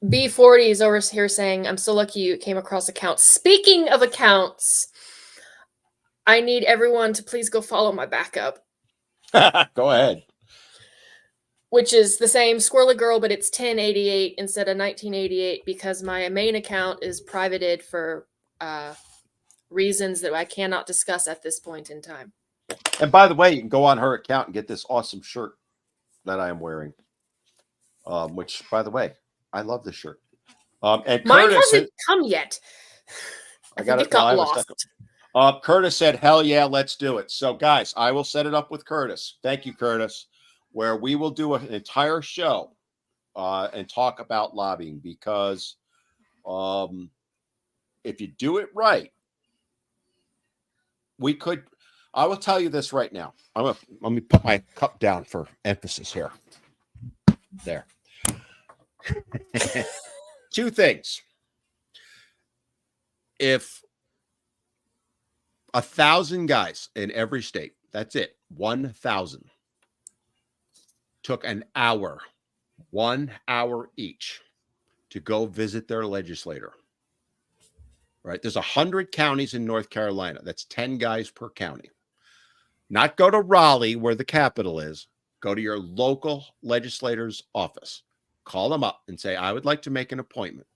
B40 is over here saying, I'm so lucky you came across accounts. Speaking of accounts, I need everyone to please go follow my backup. Go ahead. Which is the same Squirrel Girl, but it's 1088 instead of 1988, because my main account is privated for reasons that I cannot discuss at this point in time. And by the way, you can go on her account and get this awesome shirt that I am wearing. Which, by the way, I love this shirt. And mine hasn't come yet. I got it. Got lost. Curtis said, hell yeah, let's do it. So, guys, I will set it up with Curtis. Thank you, Curtis. Where we will do an entire show and talk about lobbying, because if you do it right, I will tell you this right now. Let me put my cup down for emphasis here. There. Two things. If 1,000 guys in every state, that's it, 1,000, took an hour, 1 hour each, to go visit their legislator, right? There's 100 counties in North Carolina. That's 10 guys per county. Not go to Raleigh, where the capital is. Go to your local legislator's office. Call them up and say, I would like to make an appointment.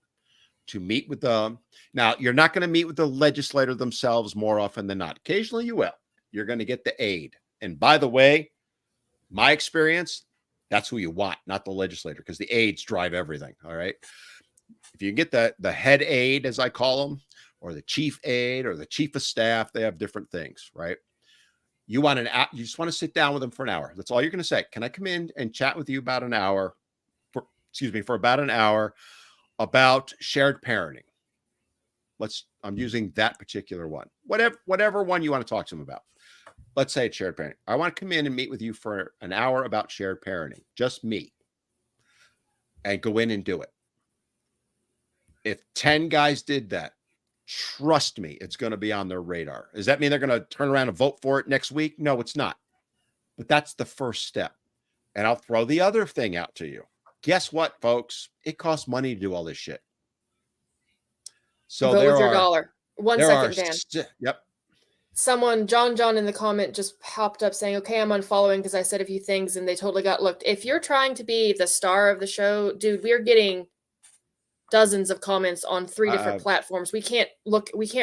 to meet with them. Now, you're not going to meet with the legislator themselves more often than not. Occasionally you will. You're going to get the aide. And by the way, my experience, that's who you want, not the legislator, because the aides drive everything. All right. If you get the head aide, as I call them, or the chief aide or the chief of staff, they have different things, right? You just want to sit down with them for an hour. That's all you're going to say. Can I come in and chat with you about an hour for about an hour about shared parenting? I'm using that particular one, whatever one you want to talk to them about. Let's say it's shared parenting. I want to come in and meet with you for an hour about shared parenting, just me, and go in and do it. If 10 guys did that, trust me, it's going to be on their radar. Does that mean they're going to turn around and vote for it next week? No, it's not. But that's the first step. And I'll throw the other thing out to you. Guess what, folks? It costs money to do all this shit. So vote with your dollar. 1 second, Dan. Yep. Someone, John in the comment just popped up saying, okay, I'm unfollowing because I said a few things and they totally got looked. If you're trying to be the star of the show, dude, we're getting dozens of comments on 3 different platforms. We can't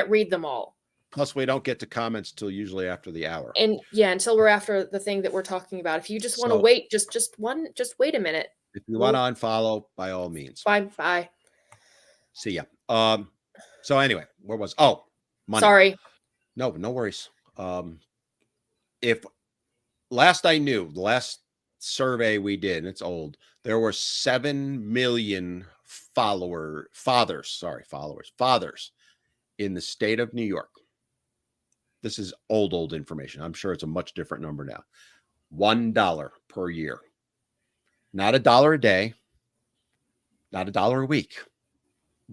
read them all. Plus, we don't get to comments till usually after the hour. And yeah, until we're after the thing that we're talking about. If you just want to wait, just wait a minute. If you want to unfollow, by all means. Bye. See ya. So anyway, where was money? Sorry. No worries. If last I knew, the last survey we did, and it's old, there were 7 million fathers in the state of New York. This is old information. I'm sure it's a much different number now. $1 per year. Not $1 a day, not $1 a week.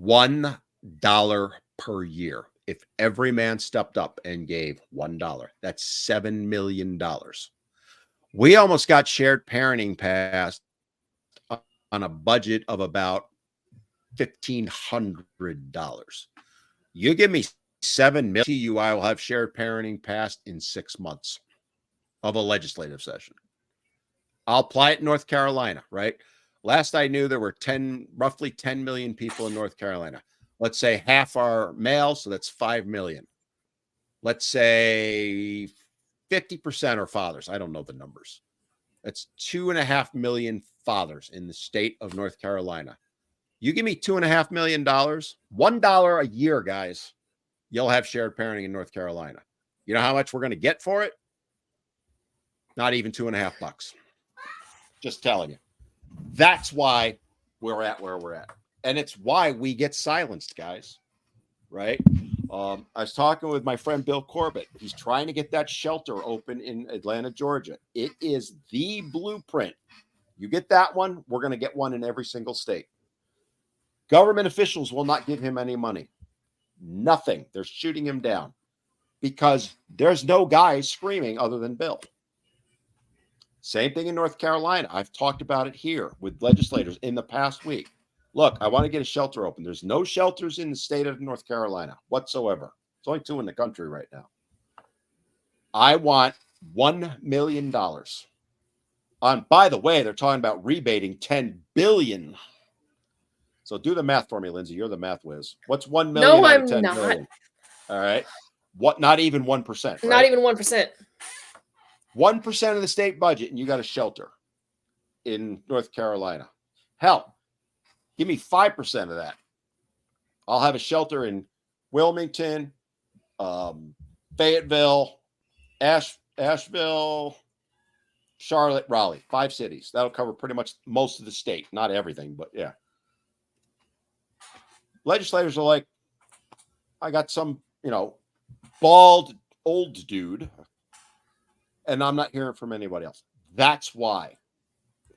$1 per year. If every man stepped up and gave $1, that's $7 million. We almost got shared parenting passed on a budget of about $1,500. You give me $7 million, I will have shared parenting passed in 6 months of a legislative session. I'll apply it in North Carolina, right? Last I knew, there were roughly 10 million people in North Carolina. Let's say half are male, so that's 5 million. Let's say 50% are fathers. I don't know the numbers. That's 2.5 million fathers in the state of North Carolina. You give me $2.5 million, $1 a year, guys, you'll have shared parenting in North Carolina. You know how much we're going to get for it? Not even $2.50. Just telling you. That's why we're at where we're at. And it's why we get silenced, guys. Right? I was talking with my friend Bill Corbett. He's trying to get that shelter open in Atlanta, Georgia. It is the blueprint. You get that one, we're going to get one in every single state. Government officials will not give him any money. Nothing. They're shooting him down because there's no guy screaming other than Bill. Same thing in North Carolina. I've talked about it here with legislators in the past week. Look, I want to get a shelter open. There's no shelters in the state of North Carolina whatsoever. There's only 2 in the country right now. I want $1 million. By the way, they're talking about rebating $10 billion. So do the math for me, Lindsay. You're the math whiz. What's 1 million? No, out I'm of 10 not. billion? All right. What? Not even 1%. Right? Not even 1%. 1% of the state budget, and you got a shelter in North Carolina. Hell, give me 5% of that. I'll have a shelter in Wilmington, Fayetteville, Asheville, Charlotte, Raleigh. 5 cities. That'll cover pretty much most of the state. Not everything, but yeah. Legislators are like, I got some, bald old dude, and I'm not hearing from anybody else. That's why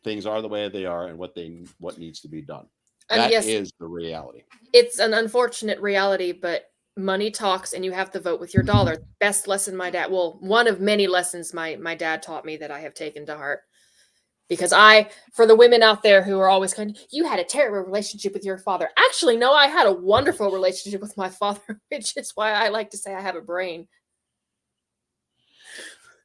things are the way they are and what needs to be done. And that is the reality. It's an unfortunate reality, but money talks and you have to vote with your dollar. Best lesson one of many lessons my dad taught me that I have taken to heart. Because for the women out there who are always kind of, you had a terrible relationship with your father. Actually, no, I had a wonderful relationship with my father, which is why I like to say I have a brain.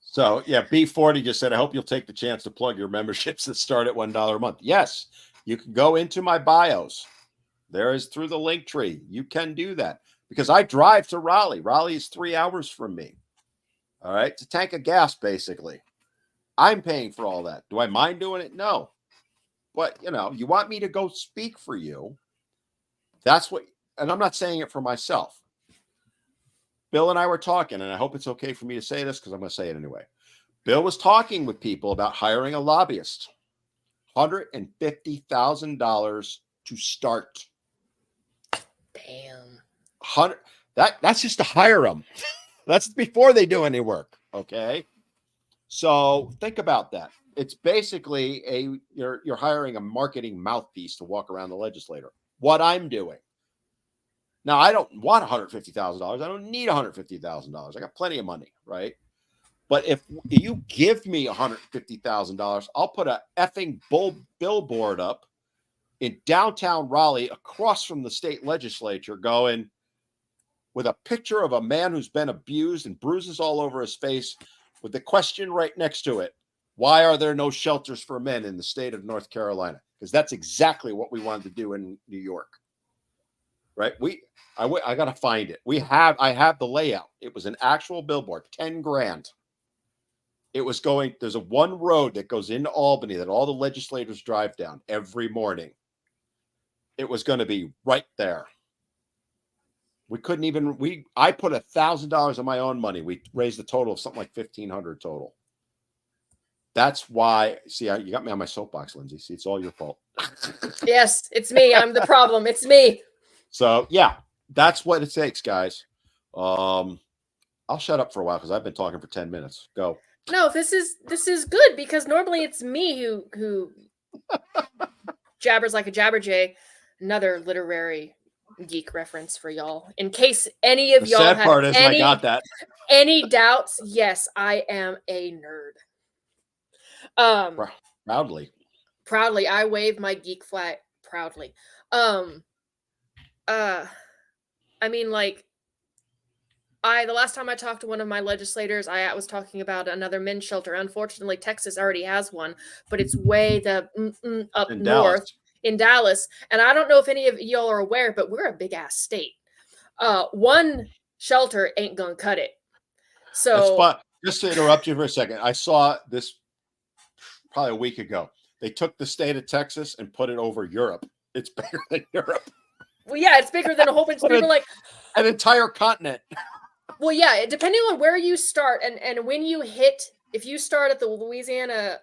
So, yeah, B40 just said, I hope you'll take the chance to plug your memberships that start at $1 a month. Yes, you can go into my bios There is through the link tree. You can do that because I drive to Raleigh. Raleigh is 3 hours from me. All right. It's a tank of gas, basically. I'm paying for all that. Do I mind doing it? No. But, you want me to go speak for you. That's what, and I'm not saying it for myself. Bill and I were talking, and I hope it's okay for me to say this because I'm going to say it anyway. Bill was talking with people about hiring a lobbyist. $150,000 to start. Damn. That's just to hire them. That's before they do any work. Okay. So think about that. It's basically you're hiring a marketing mouthpiece to walk around the legislature. What I'm doing. Now, I don't want $150,000. I don't need $150,000. I got plenty of money, right? But if you give me $150,000, I'll put a effing billboard up in downtown Raleigh across from the state legislature going with a picture of a man who's been abused and bruises all over his face with the question right next to it. Why are there no shelters for men in the state of North Carolina? Because that's exactly what we wanted to do in New York. Right? I got to find it. I have the layout. It was an actual billboard, 10 grand. It was there's one road that goes into Albany that all the legislators drive down every morning. It was going to be right there. We couldn't even, I put $1,000 of my own money. We raised a total of something like $1,500 total. That's why, see, you got me on my soapbox, Lindsay. See, it's all your fault. Yes, it's me. I'm the problem. It's me. So yeah, that's what it takes, guys. I'll shut up for a while because I've been talking for 10 minutes. Go. No, this is good because normally it's me who jabbers like a jabberjay. Another literary geek reference for y'all. In case any of y'all have I got that. Any doubts, yes, I am a nerd. Proudly, I wave my geek flag proudly. I mean, like, the last time I talked to one of my legislators, I was talking about another men's shelter. Unfortunately, Texas already has one, but it's way up in north Dallas. In Dallas. And I don't know if any of y'all are aware, but we're a big ass state. One shelter ain't gonna cut it. So just to interrupt you for a second, I saw this probably a week ago. They took the state of Texas and put it over Europe. It's bigger than Europe. Well, yeah, it's bigger than a whole bunch of people, like an entire continent. Well, yeah, depending on where you start and when you hit, if you start at the Louisiana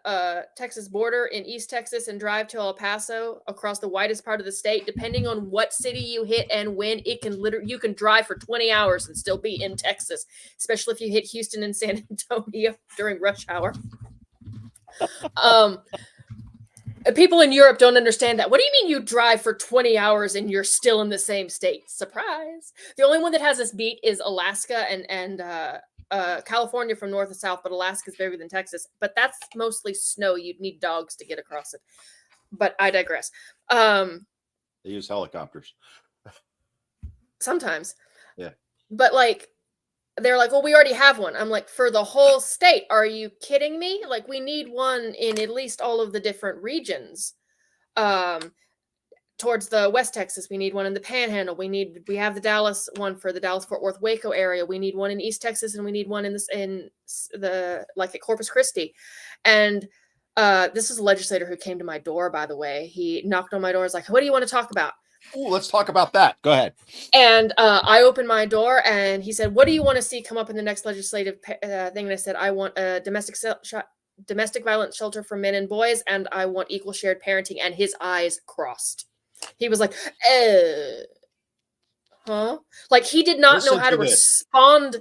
Texas border in East Texas and drive to El Paso across the widest part of the state, depending on what city you hit and when, you can drive for 20 hours and still be in Texas, especially if you hit Houston and San Antonio during rush hour. People in Europe don't understand that. What do you mean you drive for 20 hours and you're still in the same state? Surprise. The only one that has this beat is Alaska and California from north to south, but Alaska is bigger than Texas. But that's mostly snow. You'd need dogs to get across it. But I digress. They use helicopters. Sometimes. Yeah. But like, they're like, well, we already have one. I'm like, for the whole state? Are you kidding me? Like, we need one in at least all of the different regions. Towards the West Texas, we need one in the Panhandle. We have the Dallas one for the Dallas-Fort Worth Waco area. We need one in East Texas, and we need one in the like at Corpus Christi. And this is a legislator who came to my door, by the way. He knocked on my door. He's like, what do you want to talk about? Ooh, let's talk about that. Go ahead. And I opened my door and he said, what do you want to see come up in the next legislative thing? And I said, I want a domestic violence shelter for men and boys, and I want equal shared parenting. And his eyes crossed. He was like, huh? Like, he did not know how to respond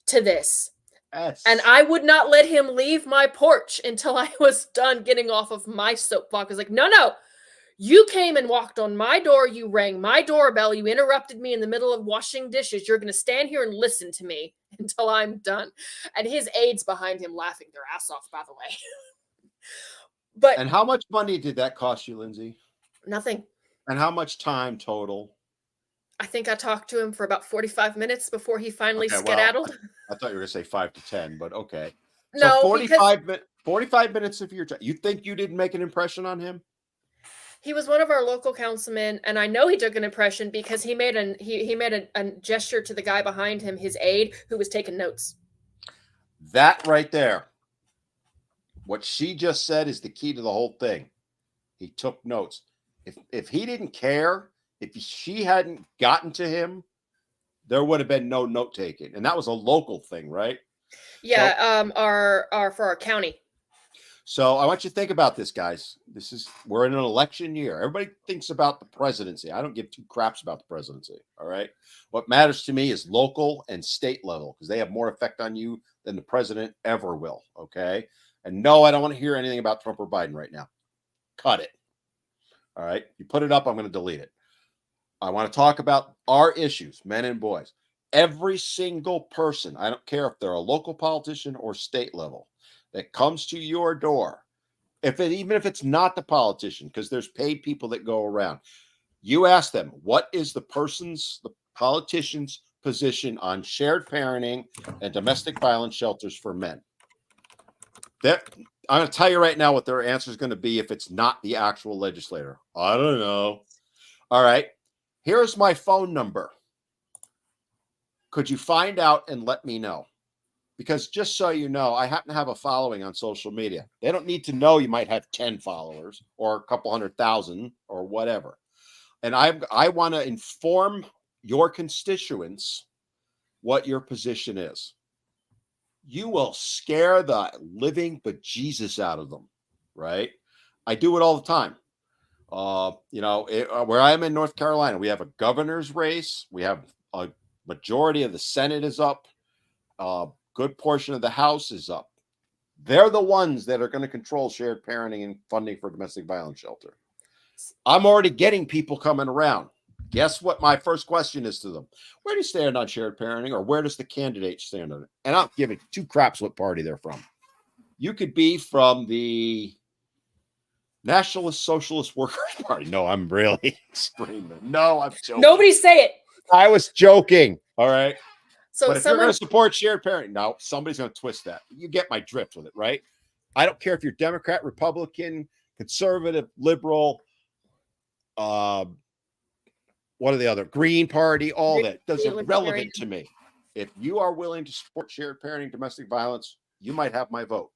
to this. Yes. And I would not let him leave my porch until I was done getting off of my soapbox. I was like, no. You came and walked on my door. You rang my doorbell. You interrupted me in the middle of washing dishes. You're going to stand here and listen to me until I'm done. And his aides behind him laughing their ass off, by the way. And how much money did that cost you, Lindsay? Nothing. And how much time total? I think I talked to him for about 45 minutes before he finally skedaddled. I thought you were going to say 5 to 10, but okay. No, so 45 minutes of your time. You think you didn't make an impression on him? He was one of our local councilmen, and I know he took an impression because he made a gesture to the guy behind him, his aide, who was taking notes. That right there. What she just said is the key to the whole thing. He took notes. If he didn't care, if she hadn't gotten to him, there would have been no note taking. And that was a local thing, right? Yeah, so, for our county. So I want you to think about this, guys. We're in an election year. Everybody thinks about the presidency. I don't give two craps about the presidency. All right. What matters to me is local and state level, because they have more effect on you than the president ever will. Okay. And no, I don't want to hear anything about Trump or Biden right now. Cut it. All right. You put it up, I'm going to delete it. I want to talk about our issues, men and boys. Every single person, I don't care if they're a local politician or state level, that comes to your door, even if it's not the politician, because there's paid people that go around, you ask them, what is the politician's position on shared parenting and domestic violence shelters for men? I'm going to tell you right now what their answer is going to be if it's not the actual legislator. I don't know. All right. Here's my phone number. Could you find out and let me know? Because just so you know, I happen to have a following on social media. They don't need to know you might have 10 followers or a couple 100,000 or whatever. And I want to inform your constituents what your position is. You will scare the living bejesus out of them, right? I do it all the time. Where I am in North Carolina, we have a governor's race. We have a majority of the Senate is up. Good portion of the House is up. They're the ones that are going to control shared parenting and funding for domestic violence shelter. I'm already getting people coming around. Guess what my first question is to them? Where do you stand on shared parenting, or where does the candidate stand on it? And I'll give it two craps what party they're from. You could be from the Nationalist Socialist Workers Party. No, I'm really screaming. No, I'm joking. Nobody say it. I was joking. All right. So if you're going to support shared parenting, no, somebody's going to twist that. You get my drift with it, right? I don't care if you're Democrat, Republican, conservative, liberal, what are the other? Green Party, all that. Doesn't relevant to me. If you are willing to support shared parenting, domestic violence, you might have my vote.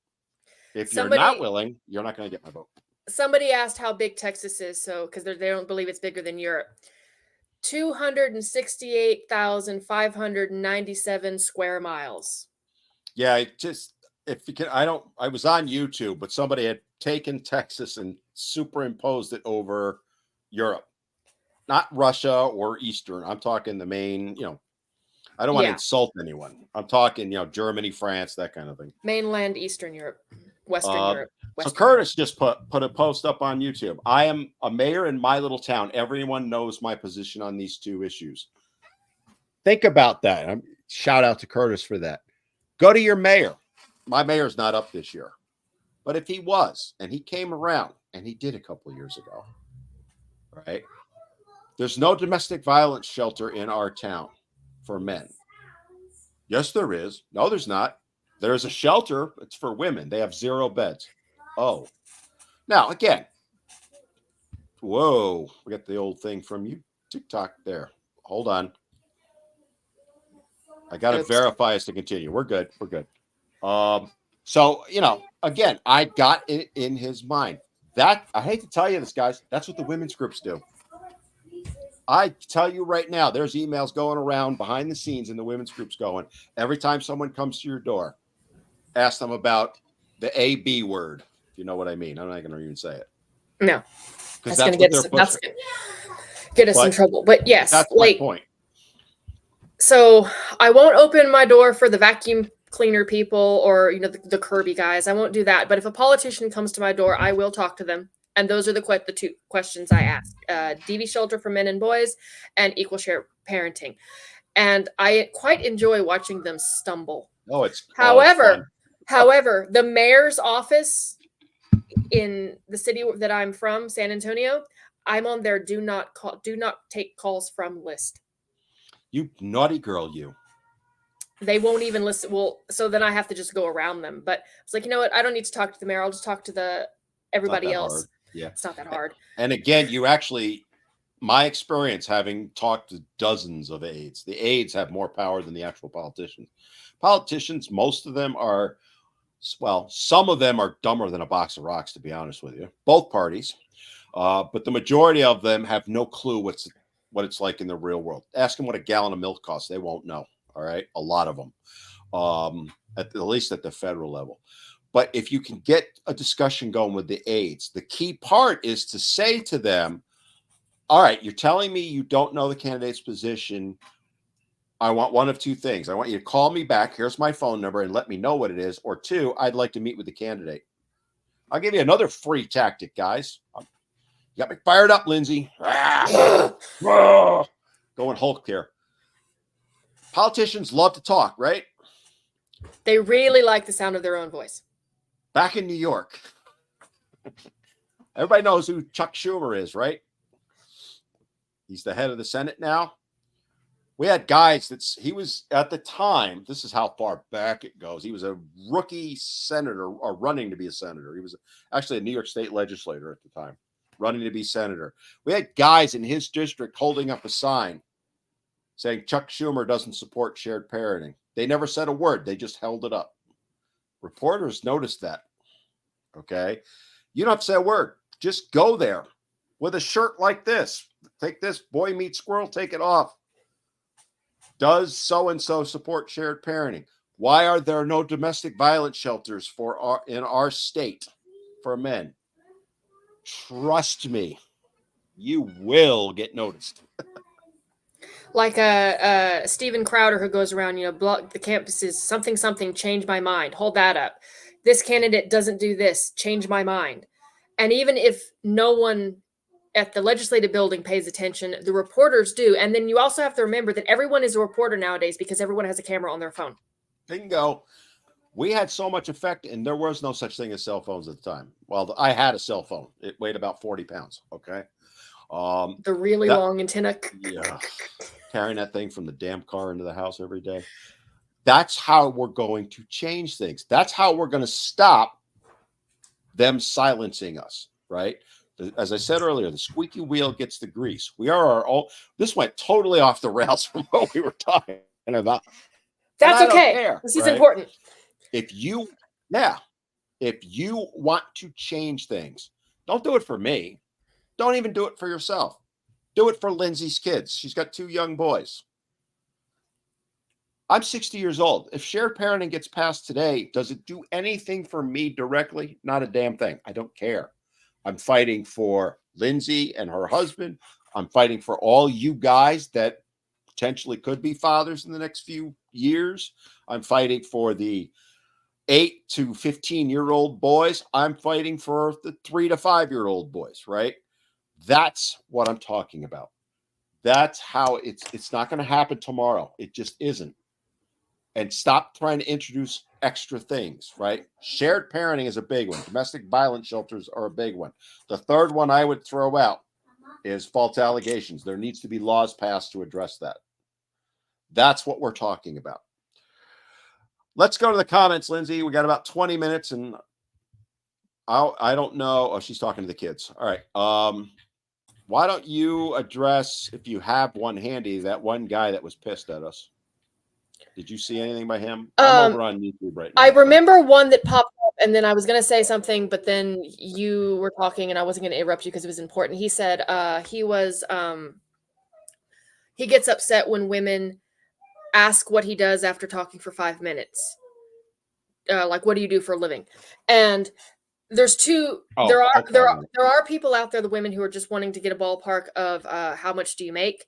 If you're not willing, you're not going to get my vote. Somebody asked how big Texas is, so because they don't believe it's bigger than Europe. 268,597 square miles. Yeah, if you can, I was on YouTube, but somebody had taken Texas and superimposed it over Europe, not Russia or Eastern. I'm talking the main, I don't want to insult anyone. I'm talking, Germany, France, that kind of thing. Mainland Eastern Europe, Western Europe. So Curtis just put a post up on YouTube. I am a mayor in my little town. Everyone knows my position on these two issues. Think about that. Shout out to Curtis for that. Go to your mayor. My mayor's not up this year. But if he was, and he came around, and he did a couple of years ago, right? There's no domestic violence shelter in our town for men. Yes, there is. No, there's not. There's a shelter. It's for women. They have 0 beds. Oh, now again, whoa, we got the old thing from you, TikTok there. Hold on. I got to verify us to continue. We're good. We're good. So, again, I got it in his mind. That, I hate to tell you this, guys, that's what the women's groups do. I tell you right now, there's emails going around behind the scenes in the women's groups going, every time someone comes to your door, ask them about the AB word. If you know what I mean. I'm not going to even say it. No. That's going to get us in trouble. But yes, that's my point. So I won't open my door for the vacuum cleaner people or, the Kirby guys. I won't do that. But if a politician comes to my door, I will talk to them. And those are the two questions I ask. DV shelter for men and boys and equal share parenting. And I quite enjoy watching them stumble. Oh, it's However, the mayor's office in the city that I'm from, San Antonio, I'm on their do not take calls from list. You naughty girl, you. They won't even listen. Well, so then I have to just go around them. But it's like, you know what? I don't need to talk to the mayor. I'll just talk to everybody else. Yeah. It's not that hard. And again, my experience having talked to dozens of aides, the aides have more power than the actual politicians. Politicians, most of them are, well, some of them are dumber than a box of rocks, to be honest with you, both parties. But the majority of them have no clue what it's like in the real world. Ask them what a gallon of milk costs. They won't know. All right. A lot of them, at least at the federal level. But if you can get a discussion going with the aides, the key part is to say to them, all right, you're telling me you don't know the candidate's position. I want one of two things. I want you to call me back. Here's my phone number and let me know what it is. Or two, I'd like to meet with the candidate. I'll give you another free tactic, guys. You got me fired up, Lindsay. Going Hulk here. Politicians love to talk, right? They really like the sound of their own voice. Back in New York, everybody knows who Chuck Schumer is, right? He's the head of the Senate now. We had guys he was at the time, this is how far back it goes. He was a rookie senator, or running to be a senator. He was actually a New York State legislator at the time, running to be senator. We had guys in his district holding up a sign saying Chuck Schumer doesn't support shared parenting. They never said a word. They just held it up. Reporters noticed that. Okay. You don't have to say a word. Just go there with a shirt like this. Take this, boy meets squirrel, take it off. Does so-and-so support shared parenting? Why are there no domestic violence shelters in our state for men? Trust me, you will get noticed. Like Steven Crowder, who goes around, block the campuses, something, change my mind. Hold that up. This candidate doesn't do this. Change my mind. And even if no one at the legislative building pays attention, the reporters do. And then you also have to remember that everyone is a reporter nowadays because everyone has a camera on their phone. Bingo. We had so much effect, and there was no such thing as cell phones at the time. Well, I had a cell phone. It weighed about 40 pounds. Okay. The really long antenna. Yeah. Carrying that thing from the damn car into the house every day. That's how we're going to change things. That's how we're going to stop them silencing us, right? As I said earlier, the squeaky wheel gets the grease. We are our own. This went totally off the rails from what we were talking about. That's okay. This is important. If you want to change things, don't do it for me. Don't even do it for yourself. Do it for Lindsay's kids. She's got 2 young boys. I'm 60 years old. If shared parenting gets passed today, does it do anything for me directly? Not a damn thing. I don't care. I'm fighting for Lindsay and her husband. I'm fighting for all you guys that potentially could be fathers in the next few years. I'm fighting for the 8 to 15-year-old boys. I'm fighting for the 3 to 5-year-old boys, right? That's what I'm talking about. That's how it's not going to happen tomorrow. It just isn't. And stop trying to introduce extra things, right? Shared parenting is a big one. Domestic violence shelters are a big one. The third one I would throw out is false allegations. There needs to be laws passed to address that. That's what we're talking about. Let's go to the comments, Lindsay. We got about 20 minutes, and I don't know. Oh, she's talking to the kids. All right. Why don't you address, if you have one handy, that one guy that was pissed at us? Did you see anything by him? I'm over on YouTube right now. I remember one that popped up, and then I was going to say something, but then you were talking, and I wasn't going to interrupt you because it was important. He said he gets upset when women ask what he does after talking for 5 minutes. Like, what do you do for a living? And there's there are people out there, the women who are just wanting to get a ballpark of how much do you make.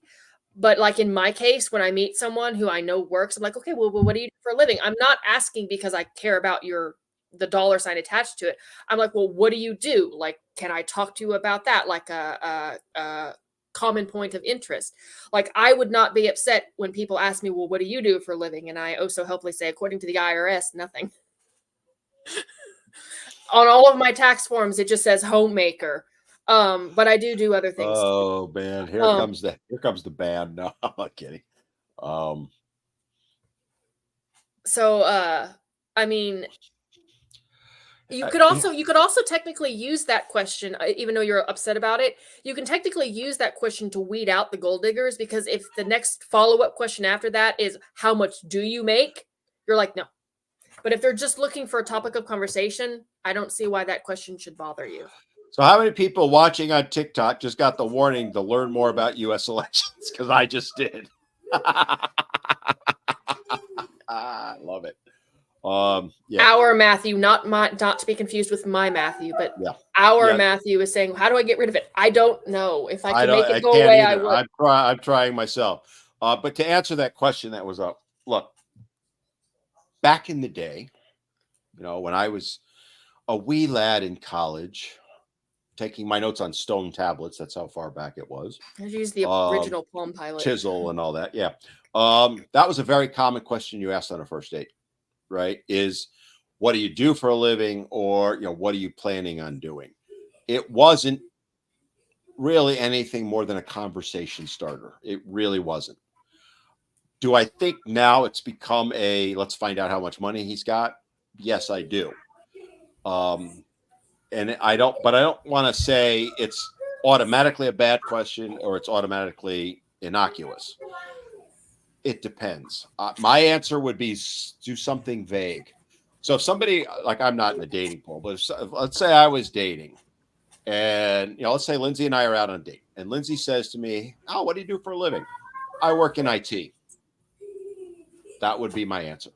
But like in my case, when I meet someone who I know works, I'm like, okay, well, what do you do for a living? I'm not asking because I care about the dollar sign attached to it. I'm like, well, what do you do? Like, can I talk to you about that? Like a common point of interest. Like, I would not be upset when people ask me, well, what do you do for a living? And I so helpfully say, according to the IRS, nothing. On all of my tax forms, it just says homemaker. But I do other things. Oh man, here comes the band. No, I'm not kidding. So I mean, You could also technically use that question, even though you're upset about it. You can technically use that question to weed out the gold diggers, because if the next follow-up question after that is how much do you make, you're like, no. But if they're just looking for a topic of conversation, I don't see why that question should bother you. So how many people watching on TikTok just got the warning to learn more about U.S. elections? Because I just did. I love it. Yeah. Our Matthew, not to be confused with my Matthew, but our Matthew is saying, how do I get rid of it? I don't know. If I can make it go away, I would. I'm trying myself. But to answer that question that was up, look, back in the day, when I was a wee lad in college, taking my notes on stone tablets, that's how far back it was. I used the original Palm Pilot. Chisel and all that. Yeah. That was a very common question you asked on a first date, right? Is what do you do for a living, or what are you planning on doing? It wasn't really anything more than a conversation starter. It really wasn't. Do I think now it's become a let's find out how much money he's got? Yes, I do. And I don't want to say it's automatically a bad question or it's automatically innocuous. It depends. My answer would be do something vague. So if somebody, like, I'm not in a dating pool, but let's say I was dating, and let's say Lindsay and I are out on a date, and Lindsay says to me, "Oh, what do you do for a living?" "I work in IT." That would be my answer.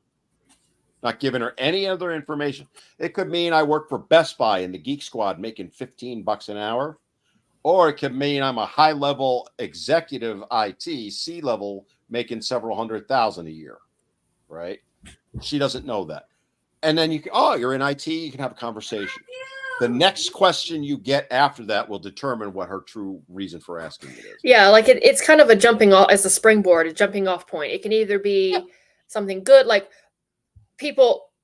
Not giving her any other information. It could mean I work for Best Buy in the Geek Squad making $15 an hour, or it could mean I'm a high-level executive IT, C-level, making several $100,000 a year, right? She doesn't know that. And then you're in IT, you can have a conversation. The next question you get after that will determine what her true reason for asking it is. Yeah, like it's kind of a jumping off, as a springboard, a jumping off point. It can either be something good, like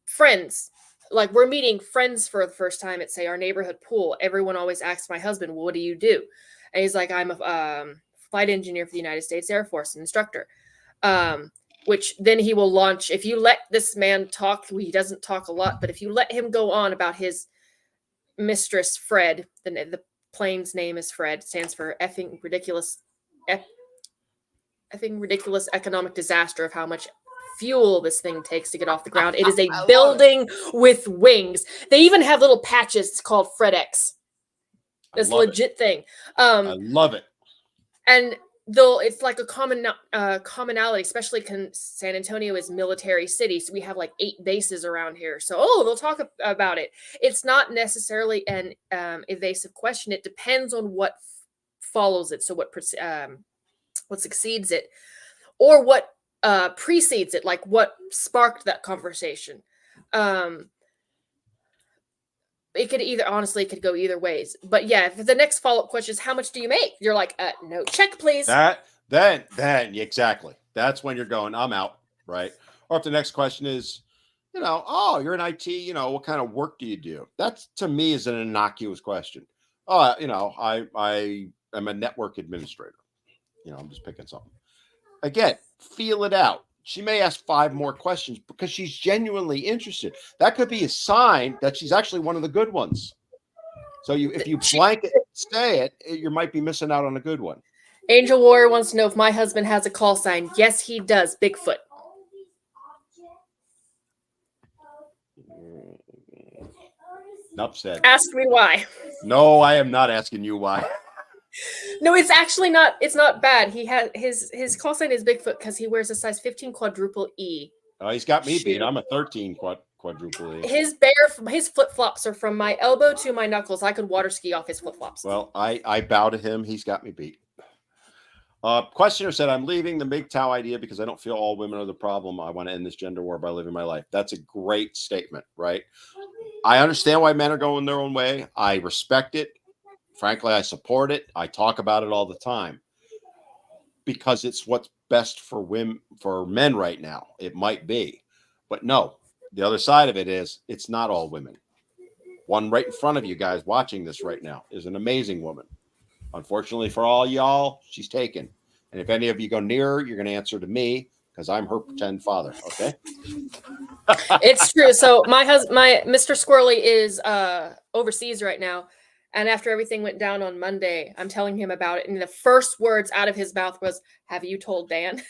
friends, like we're meeting friends for the first time at, say, our neighborhood pool. Everyone always asks my husband, "Well, what do you do?" And he's like, "I'm a flight engineer for the United States Air Force, an instructor." Which then he will launch. If you let this man talk, he doesn't talk a lot, but if you let him go on about his mistress, Fred, the plane's name is Fred, stands for effing ridiculous economic disaster of how much fuel this thing takes to get off the ground. It is a building with wings. They even have little patches called FredX. This legit thing. I love it. And though it's like a commonality, especially San Antonio is military city, so we have like 8 bases around here. So they'll talk about it. It's not necessarily an evasive question. It depends on what follows it. So what succeeds it, or what precedes it, like what sparked that conversation. It could go either ways. But yeah, if the next follow-up question is how much do you make? You're like, no, check please. Then exactly. That's when you're going, I'm out, right? Or if the next question is, oh, you're in IT, what kind of work do you do? That's, to me, is an innocuous question. I am a network administrator. I'm just picking something. Again, feel it out. She may ask 5 more questions because she's genuinely interested. That could be a sign that she's actually one of the good ones. So if you blanket say it, you might be missing out on a good one. Angel Warrior wants to know if my husband has a call sign. Yes, he does. Bigfoot. Enough said. Ask me why. No, I am not asking you why. No, it's actually not. It's not bad. He has his call sign is Bigfoot because he wears a size 15 quadruple E. Oh, he's got me beat. I'm a 13 quadruple E. His flip flops are from my elbow to my knuckles. I could water ski off his flip flops. Well, I bow to him. He's got me beat. Questioner said, "I'm leaving the MGTOW idea because I don't feel all women are the problem. I want to end this gender war by living my life." That's a great statement, right? I understand why men are going their own way. I respect it. Frankly, I support it. I talk about it all the time because it's what's best for men right now. It might be, but no, the other side of it is it's not all women. One right in front of you guys watching this right now is an amazing woman. Unfortunately for all y'all, she's taken. And if any of you go near her, you're going to answer to me because I'm her pretend father. Okay. It's true. So my Mr. Squirrely is overseas right now. And after everything went down on Monday, I'm telling him about it. And the first words out of his mouth was, "Have you told Dan?"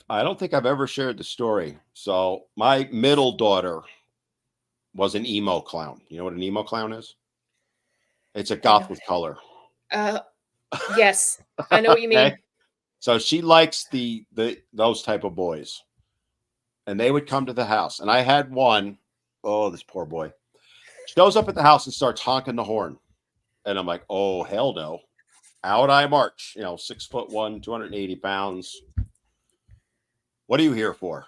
I don't think I've ever shared the story. So my middle daughter was an emo clown. You know what an emo clown is? It's a goth with color. Yes, I know what you mean. Okay. So she likes those type of boys. And they would come to the house. And I had one, oh, this poor boy, shows up at the house and starts honking the horn. And I'm like, oh, hell no. Out I march, 6'1", 280 pounds. What are you here for?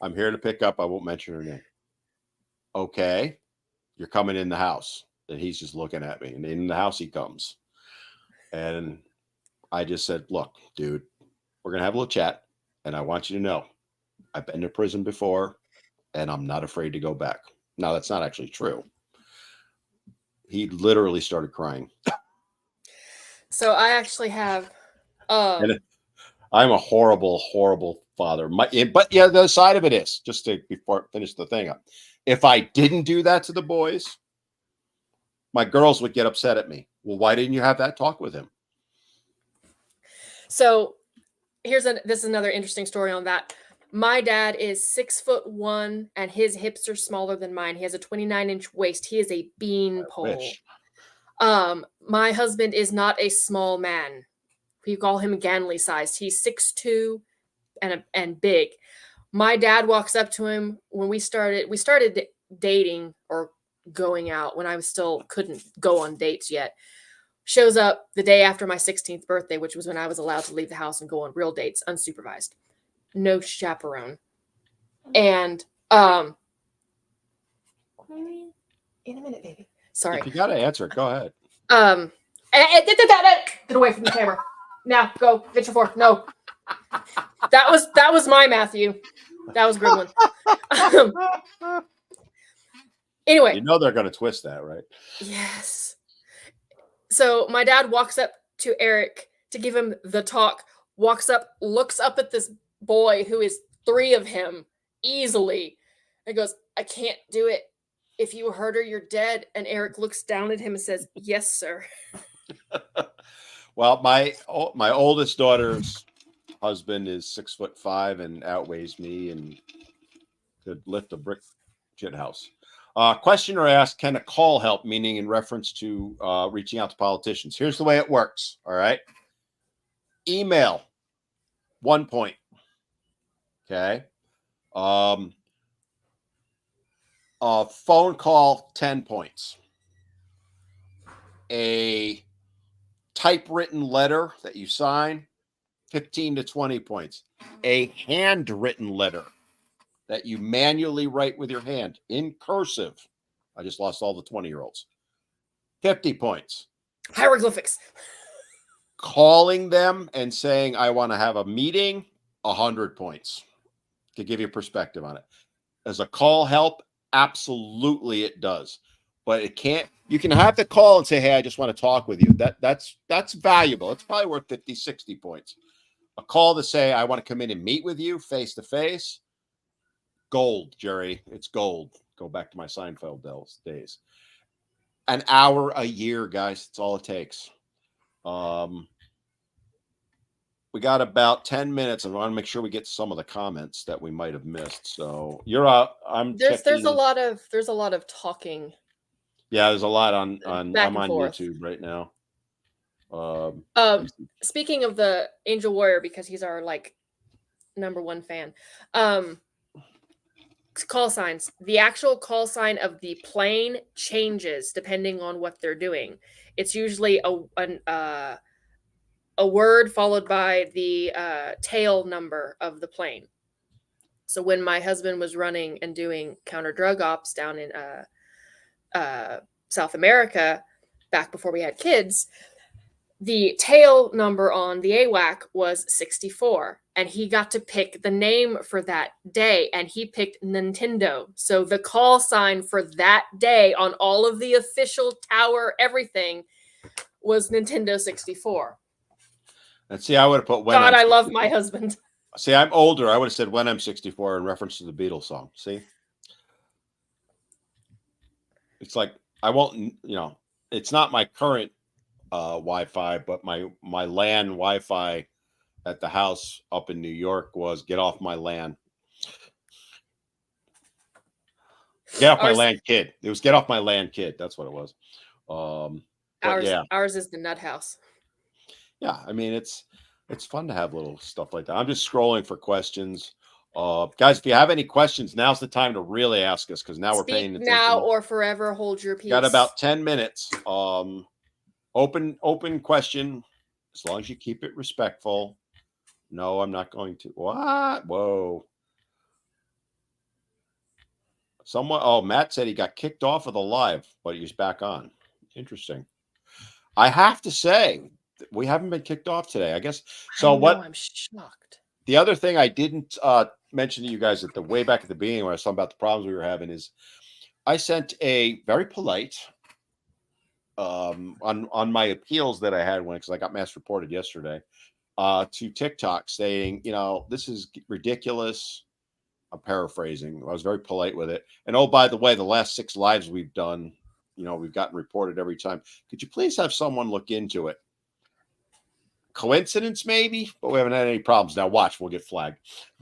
I'm here to pick up. I won't mention her name. Okay. You're coming in the house. And he's just looking at me. And in the house he comes. And I just said, look, dude, we're going to have a little chat. And I want you to know, I've been to prison before, and I'm not afraid to go back. Now, that's not actually true. He literally started crying. So I actually have... and I'm a horrible, horrible father. But yeah, the side of it is, just to before I finish the thing up, if I didn't do that to the boys, my girls would get upset at me. Well, why didn't you have that talk with him? So this is another interesting story on that. My dad is 6'1" and his hips are smaller than mine. He has a 29-inch waist. He is a beanpole. My husband is not a small man. We call him Ganley sized. He's 6'2" and big. My dad walks up to him when we started dating or going out when I couldn't go on dates yet. Shows up the day after my 16th birthday, which was when I was allowed to leave the house and go on real dates, unsupervised. No chaperone. And in a minute, baby. Sorry. If you got to answer it, go ahead. Get away from the camera. Now, go. Get your fork. No. That was my Matthew. That was a good one. Anyway. You know they're going to twist that, right? Yes. So my dad walks up to Eric to give him the talk, walks up, looks up at this boy who is 3 of him easily, and goes, "I can't do it. If you hurt her, you're dead." And Eric looks down at him and says, "Yes, sir." Well, my oldest daughter's husband is 6'5" and outweighs me and could lift a brick shit house. Questioner asked, can a call help? Meaning in reference to reaching out to politicians. Here's the way it works. All right. Email, 1 point. Okay. A phone call, 10 points. A typewritten letter that you sign, 15 to 20 points. A handwritten letter that you manually write with your hand in cursive. I just lost all the 20-year-olds. 50 points. Hieroglyphics. Calling them and saying, I want to have a meeting, 100 points. To give you perspective on it. As a call help, absolutely it does. But it can't, you can have the call and say, hey, I just want to talk with you. That's valuable. It's probably worth 50, 60 points. A call to say, I want to come in and meet with you face to face. Gold, Jerry. It's gold. Go back to my Seinfeld days. An hour a year, guys. That's all it takes. We got about 10 minutes. I want to make sure we get some of the comments that we might have missed. So you're out. There's a lot of talking. Yeah, there's a lot on I'm on YouTube right now. Speaking of the Angel Warrior, because he's our #1 fan. Call signs. The actual call sign of the plane changes depending on what they're doing. It's usually a word followed by the tail number of the plane. So when my husband was running and doing counter drug ops down in South America, back before we had kids, the tail number on the AWAC was 64, and he got to pick the name for that day, and he picked Nintendo. So the call sign for that day on all of the official tower, everything, was Nintendo 64. Let's see, I would have put when. God, I love my husband. See, I'm older. I would have said when I'm 64 in reference to the Beatles song. See, it's like I won't. It's not my current Wi-Fi, but my LAN Wi-Fi at the house up in New York was "Get off my LAN." Get off my LAN, kid. It was "Get off my LAN, kid." That's what it was. Ours is the Nut House. Yeah, I mean it's fun to have little stuff like that. I'm just scrolling for questions. Guys, if you have any questions, now's the time to really ask us because now we're paying attention. Now or forever hold your peace. Got about 10 minutes. Open question, as long as you keep it respectful. No, I'm not going to. What? Whoa. Matt said he got kicked off of the live, but he's back on. Interesting. I have to say, we haven't been kicked off today, I guess. So I'm shocked. The other thing I didn't mention to you guys way back at the beginning when I was talking about the problems we were having is I sent a very polite on my appeals that I had because I got mass reported yesterday to TikTok saying, this is ridiculous. I'm paraphrasing. I was very polite with it. And oh, by the way, the last 6 lives we've done, we've gotten reported every time. Could you please have someone look into it? Coincidence, maybe, but we haven't had any problems. Now watch, we'll get flagged.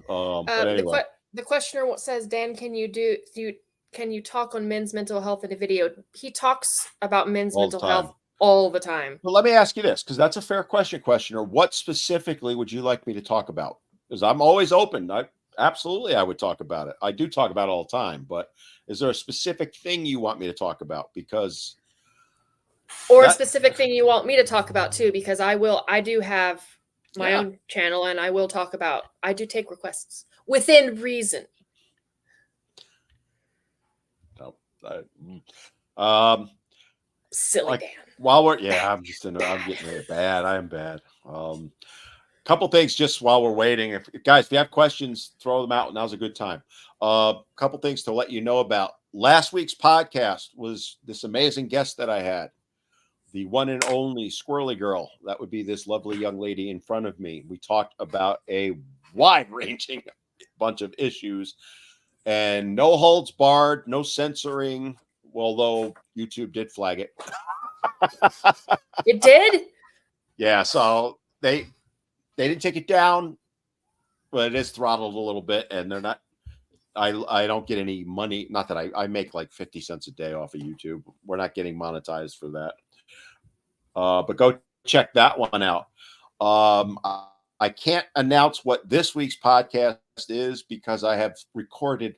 But anyway. The questioner says, Dan, can you talk on men's mental health in a video? He talks about men's mental health all the time. Well, let me ask you this, because that's a fair question, questioner. What specifically would you like me to talk about? Because I'm always open. Absolutely, I would talk about it. I do talk about it all the time, but is there a specific thing you want me to talk about? Because a specific thing you want me to talk about too, because I do have my own channel and I will talk about, I do take requests within reason. Silly Dan. While we're I'm getting really bad. I am bad. Couple things just while we're waiting. If you have questions, throw them out. Now's a good time. Couple things to let you know about. Last week's podcast was this amazing guest that I had, the one and only Squirrely Girl. That would be this lovely young lady in front of me. We talked about a wide-ranging bunch of issues and no holds barred, no censoring, although YouTube did flag it. It did? Yeah, so they didn't take it down, but it is throttled a little bit, and they're not. I don't get any money. Not that I make like 50 cents a day off of YouTube. We're not getting monetized for that. But go check that one out. I can't announce what this week's podcast is because I have recorded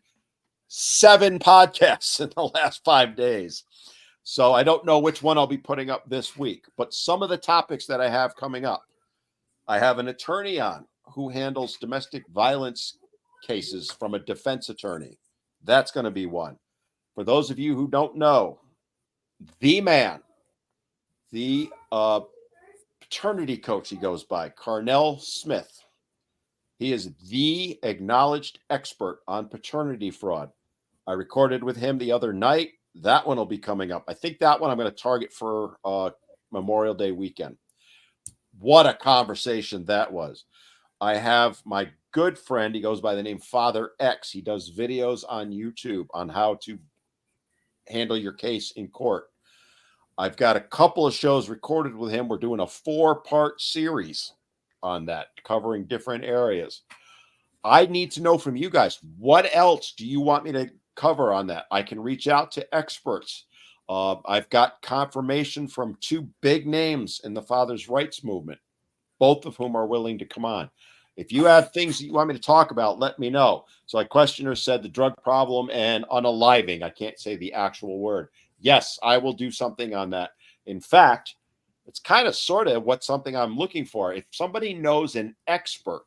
7 podcasts in the last 5 days. So I don't know which one I'll be putting up this week, but some of the topics that I have coming up, I have an attorney on who handles domestic violence cases from a defense attorney. That's going to be one. For those of you who don't know, the man, the paternity coach he goes by, Carnell Smith. He is the acknowledged expert on paternity fraud. I recorded with him the other night. That one will be coming up. I think that one I'm going to target for Memorial Day weekend. What a conversation that was. I have my good friend. He goes by the name Father X. He does videos on YouTube on how to handle your case in court. I've got a couple of shows recorded with him. We're doing a 4-part series on that, covering different areas. I need to know from you guys, what else do you want me to cover on that? I can reach out to experts. I've got confirmation from 2 big names in the father's rights movement, both of whom are willing to come on. If you have things that you want me to talk about, let me know. So like questioner said, the drug problem and unaliving. I can't say the actual word. Yes, I will do something on that. In fact, it's kind of sort of something I'm looking for. If somebody knows an expert,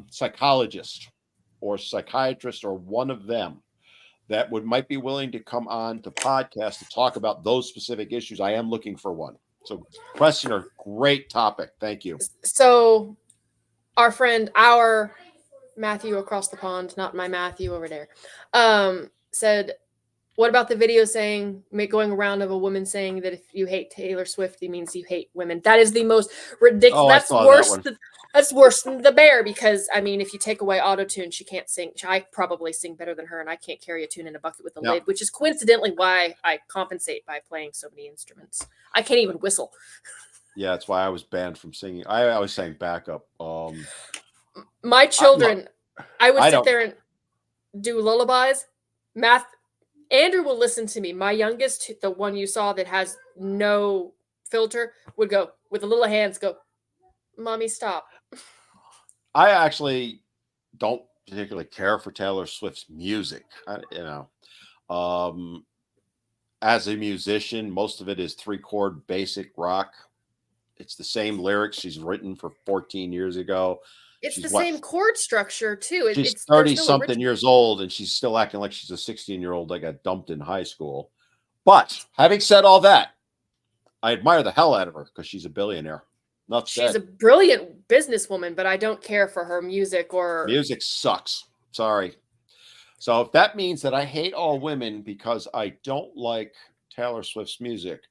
psychologist or psychiatrist or one of them that might be willing to come on to podcast to talk about those specific issues, I am looking for one. So questioner, great topic. Thank you. So our Matthew across the pond, not my Matthew over there, said, What about the video going around of a woman saying that if you hate Taylor Swift, it means you hate women? That is the most ridiculous. Oh, that's worse. That's worse than the bear, because I mean, if you take away auto-tune, she can't sing. I probably sing better than her, and I can't carry a tune in a bucket with a lid, which is coincidentally why I compensate by playing so many instruments. I can't even whistle. Yeah, that's why I was banned from singing. I was saying backup. My children, I would sit there and do lullabies. Andrew will listen to me. My youngest, the one you saw that has no filter, would go with the little hands, go, "Mommy, stop." I actually don't particularly care for Taylor Swift's music. As a musician, most of it is 3-chord basic rock. It's the same lyrics she's written for 14 years ago. It's the same chord structure too. She's 30-something years old, and she's still acting like she's a 16-year-old that got dumped in high school. But having said all that, I admire the hell out of her because she's a billionaire. She's a brilliant businesswoman, but I don't care for her music. Music sucks. Sorry. So if that means that I hate all women because I don't like Taylor Swift's music,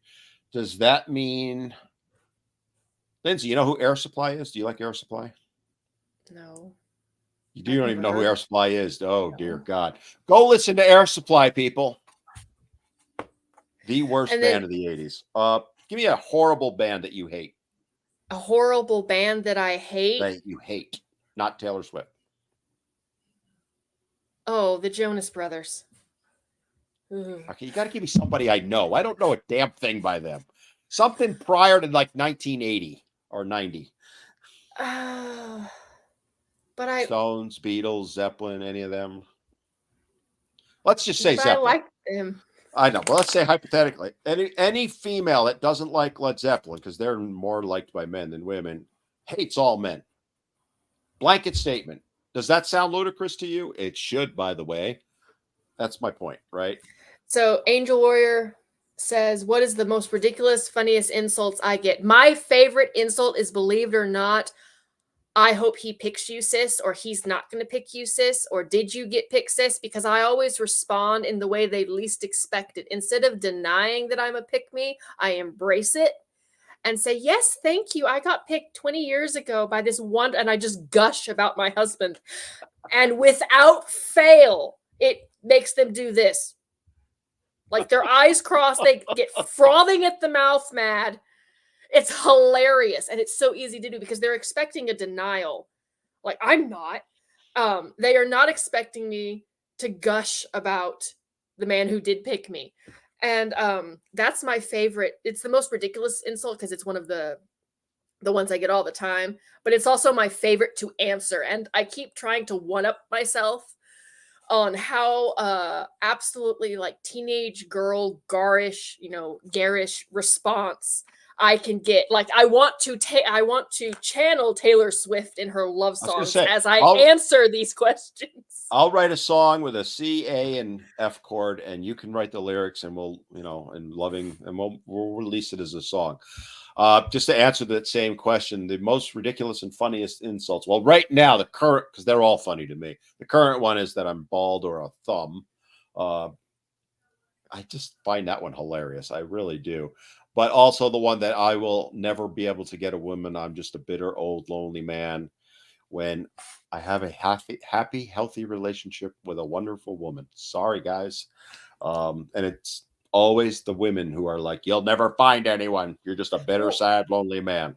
does that mean, Lindsay, you know who Air Supply is? Do you like Air Supply? No. You don't even know who Air Supply is. Oh, no. Dear God. Go listen to Air Supply, people. The worst band of the 80s. Give me a horrible band that you hate. A horrible band that I hate? That you hate. Not Taylor Swift. Oh, the Jonas Brothers. Okay, you got to give me somebody I know. I don't know a damn thing by them. Something prior to like 1980 or 90. But Stones, Beatles, Zeppelin, any of them? Let's just say Zeppelin. I like them. I know. Well, let's say hypothetically, any female that doesn't like Led Zeppelin, because they're more liked by men than women, hates all men. Blanket statement. Does that sound ludicrous to you? It should, by the way. That's my point, right? So Angel Warrior says, what is the most ridiculous, funniest insults I get? My favorite insult is, believe it or not, I hope he picks you, sis, or he's not going to pick you, sis, or did you get picked, sis? Because I always respond in the way they least expect it. Instead of denying that I'm a pick-me, I embrace it and say, yes, thank you. I got picked 20 years ago by this one, and I just gush about my husband. And without fail, it makes them do this. Like their eyes crossed, they get frothing at the mouth mad. It's hilarious, and it's so easy to do because they're expecting a denial. Like, I'm not. They are not expecting me to gush about the man who did pick me. And that's my favorite. It's the most ridiculous insult because it's one of the ones I get all the time, but it's also my favorite to answer. And I keep trying to one-up myself on how absolutely like teenage girl garish response I can get. Like, I want to channel Taylor Swift in her love songs as I answer these questions. I'll write a song with a C, A, and F chord, and you can write the lyrics, and we'll release it as a song. Just to answer that same question, the most ridiculous and funniest insults. Well, right now, the current, because they're all funny to me. The current one is that I'm bald or a thumb. I just find that one hilarious. I really do. But also the one that I will never be able to get a woman. I'm just a bitter, old, lonely man when I have a happy, healthy relationship with a wonderful woman. Sorry, guys. And it's always the women who are like, you'll never find anyone. You're just a bitter, sad, lonely man.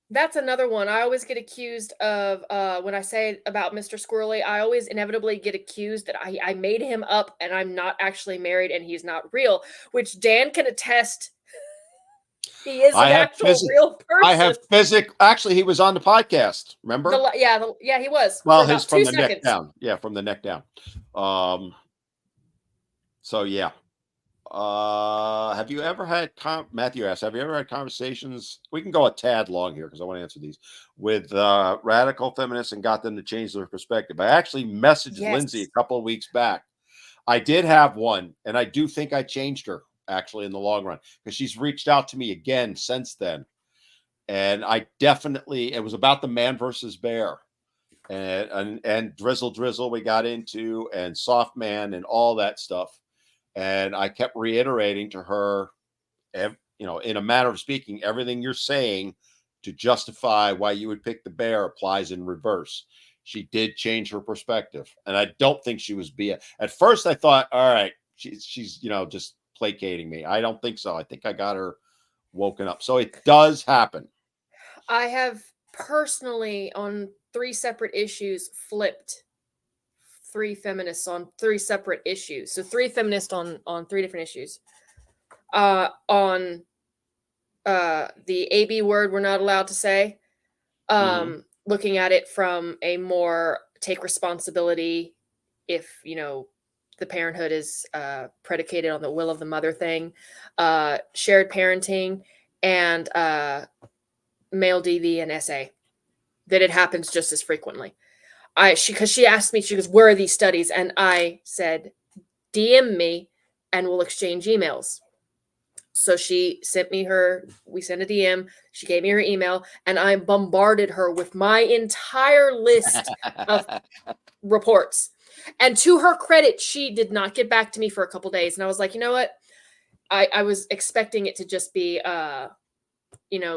That's another one. I always get accused of, when I say about Mr. Squirrely, I always inevitably get accused that I made him up and I'm not actually married and he's not real, which Dan can attest. He is an actual real person. I have actually, he was on the podcast. Remember? Yeah, he was. Well, his from the neck down. Yeah, from the neck down. So yeah. Have you ever had Matthew asked, have you ever had conversations? We can go a tad long here because I want to answer these with radical feminists and got them to change their perspective. I actually messaged Lindsay a couple of weeks back. I did have one, and I do think I changed her actually in the long run because she's reached out to me again since then. And I definitely, it was about the man versus bear and drizzle we got into and soft man and all that stuff. And I kept reiterating to her, in a manner of speaking, everything you're saying to justify why you would pick the bear applies in reverse. She did change her perspective, and I don't think she was being. At first, I thought, all right, she's just placating me. I don't think so. I think I got her woken up. So it does happen. I have personally, on 3 separate issues, flipped 3 feminists on 3 separate issues. So 3 feminists on 3 different issues. On the AB word we're not allowed to say. Looking at it from a more take responsibility if, the parenthood is predicated on the will of the mother thing, shared parenting, and male DV and SA, that it happens just as frequently. Because she asked me, she goes, where are these studies? And I said, DM me and we'll exchange emails. So she sent me we sent a DM. She gave me her email, and I bombarded her with my entire list of reports. And to her credit, she did not get back to me for a couple days. And I was like, you know what? I was expecting it to just be,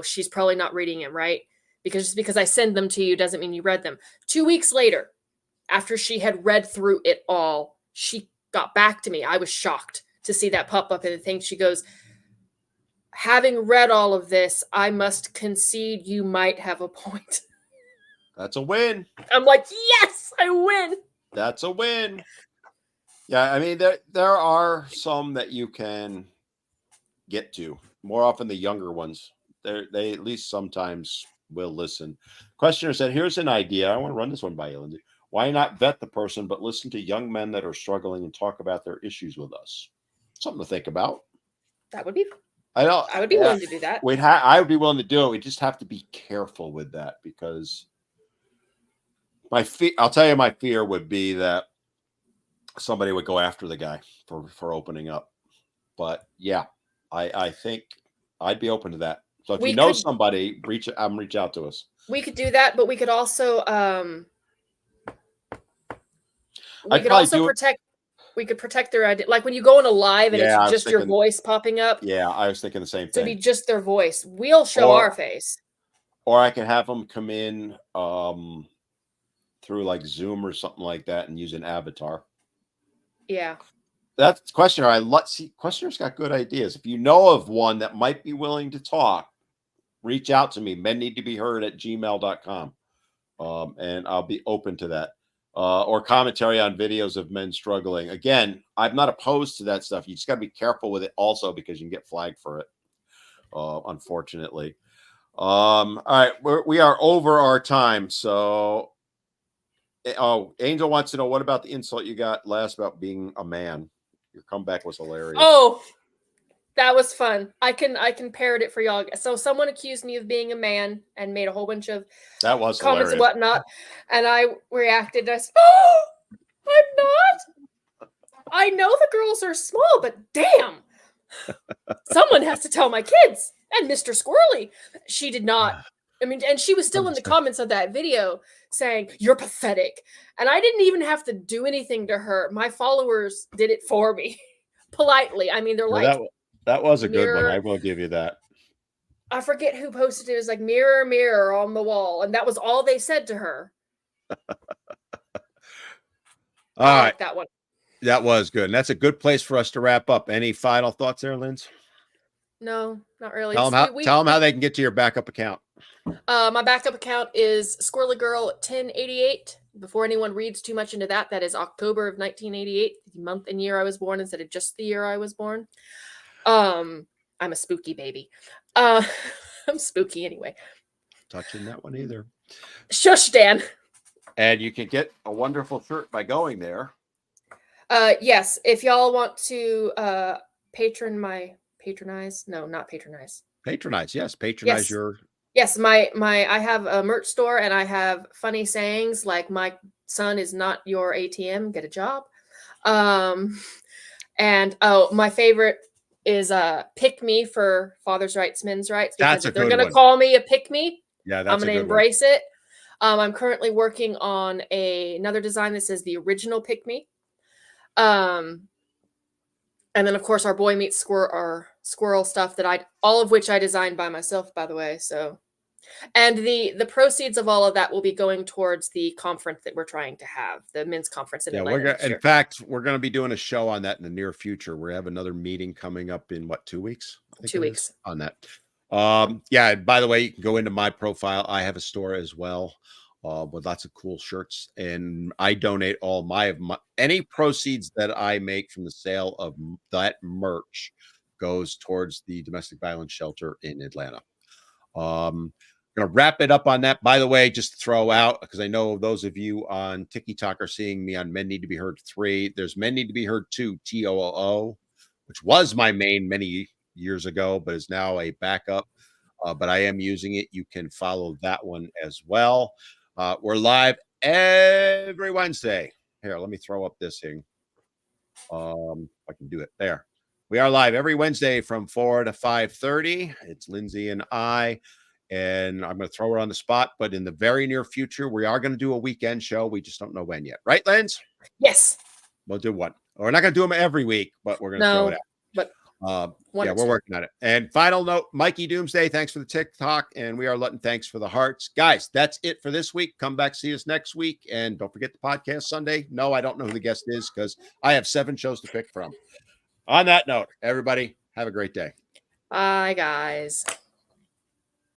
she's probably not reading them, right? Because just because I send them to you doesn't mean you read them. 2 weeks later, after she had read through it all, she got back to me. I was shocked to see that pop up in the thing. She goes, having read all of this, I must concede you might have a point. That's a win. I'm like, yes, I win. That's a win. Yeah, I mean, there are some that you can get to. More often the younger ones. They at least sometimes will listen. Questioner said, here's an idea. I want to run this one by you, Lindsay. Why not vet the person, but listen to young men that are struggling and talk about their issues with us? Something to think about. That would be... I would be willing to do that. I would be willing to do it. We just have to be careful with that, because I'll tell you, my fear would be that somebody would go after the guy for opening up. But yeah, I think I'd be open to that. So if you know somebody, reach out to us. We could do that, but we could also protect. We could protect their identity. Like when you go on a live and it's just your voice popping up. Yeah, I was thinking the same thing. So it'd be just their voice. We'll show our face. Or I can have them come in through like Zoom or something like that and use an avatar. Yeah. That's Questioner. Questioner's got good ideas. If you know of one that might be willing to talk, reach out to me. men-need-to-be-heard@gmail.com. And I'll be open to that. Or commentary on videos of men struggling. Again, I'm not opposed to that stuff. You just got to be careful with it also, because you can get flagged for it, unfortunately. All right, we are over our time. So, Angel wants to know, what about the insult you got last about being a man? Your comeback was hilarious. Oh, that was fun. I can parrot it for y'all. So someone accused me of being a man and made a whole bunch of comments hilarious. and whatnot. And I reacted. I said, oh, I'm not. I know the girls are small, but damn. Someone has to tell my kids. And Mr. Squirrely. She did not. I mean, and she was still in the comments of that video saying, you're pathetic. And I didn't even have to do anything to her. My followers did it for me. Politely. I mean, they're like... That was a good one. I will give you that. I forget who posted it. It was like, mirror, mirror on the wall. And that was all they said to her. All right. Like that one. That was good. And that's a good place for us to wrap up. Any final thoughts there, Linz? No, not really. Tell them how they can get to your backup account. My backup account is Squirrely Girl 1088. Before anyone reads too much into that, that is October of 1988, the month and year I was born instead of just the year I was born. I'm a spooky baby. I'm spooky anyway. Touching that one either. Shush, Dan. And you can get a wonderful shirt by going there. Yes, if y'all want to patronize. No, not patronize. Patronize, yes. Patronize your. Yes, I have a merch store, and I have funny sayings like, my son is not your ATM, get a job. And my favorite is pick me for father's rights, men's rights. That's a good one. They're gonna call me a pick me. Yeah, that's I'm gonna embrace it. I'm currently working on another design that says the original pick me. And then, of course, our Boy Meets Squirrel stuff all of which I designed by myself, by the way. So, and the proceeds of all of that will be going towards the conference that we're trying to have, the men's conference in Atlanta. In fact, we're going to be doing a show on that in the near future. We have another meeting coming up in 2 weeks? 2 weeks on that. Yeah. By the way, you can go into my profile. I have a store as well. With lots of cool shirts, and I donate all any proceeds that I make from the sale of that merch goes towards the domestic violence shelter in Atlanta. I'm gonna wrap it up on that. By the way, just to throw out, because I know those of you on TikTok are seeing me on Men Need to Be Heard 3. There's Men Need to Be Heard 2, TOOO, which was my main many years ago, but is now a backup. But I am using it. You can follow that one as well. We're live every Wednesday. Here, let me throw up this thing. If I can do it. There. We are live every Wednesday from 4 to 5:30. It's Lindsay and I, and I'm going to throw her on the spot. But in the very near future, we are going to do a weekend show. We just don't know when yet. Right, Linz? Yes. We'll do one. We're not going to do them every week, but we're going to throw it out. But yeah, we're working on it. And final note, Mikey Doomsday, thanks for the TikTok, and we are Lutton, thanks for the hearts. Guys, that's it for this week. Come back, see us next week, and don't forget the podcast Sunday. No, I don't know who the guest is because I have 7 shows to pick from. On that note, everybody, have a great day. Bye, guys.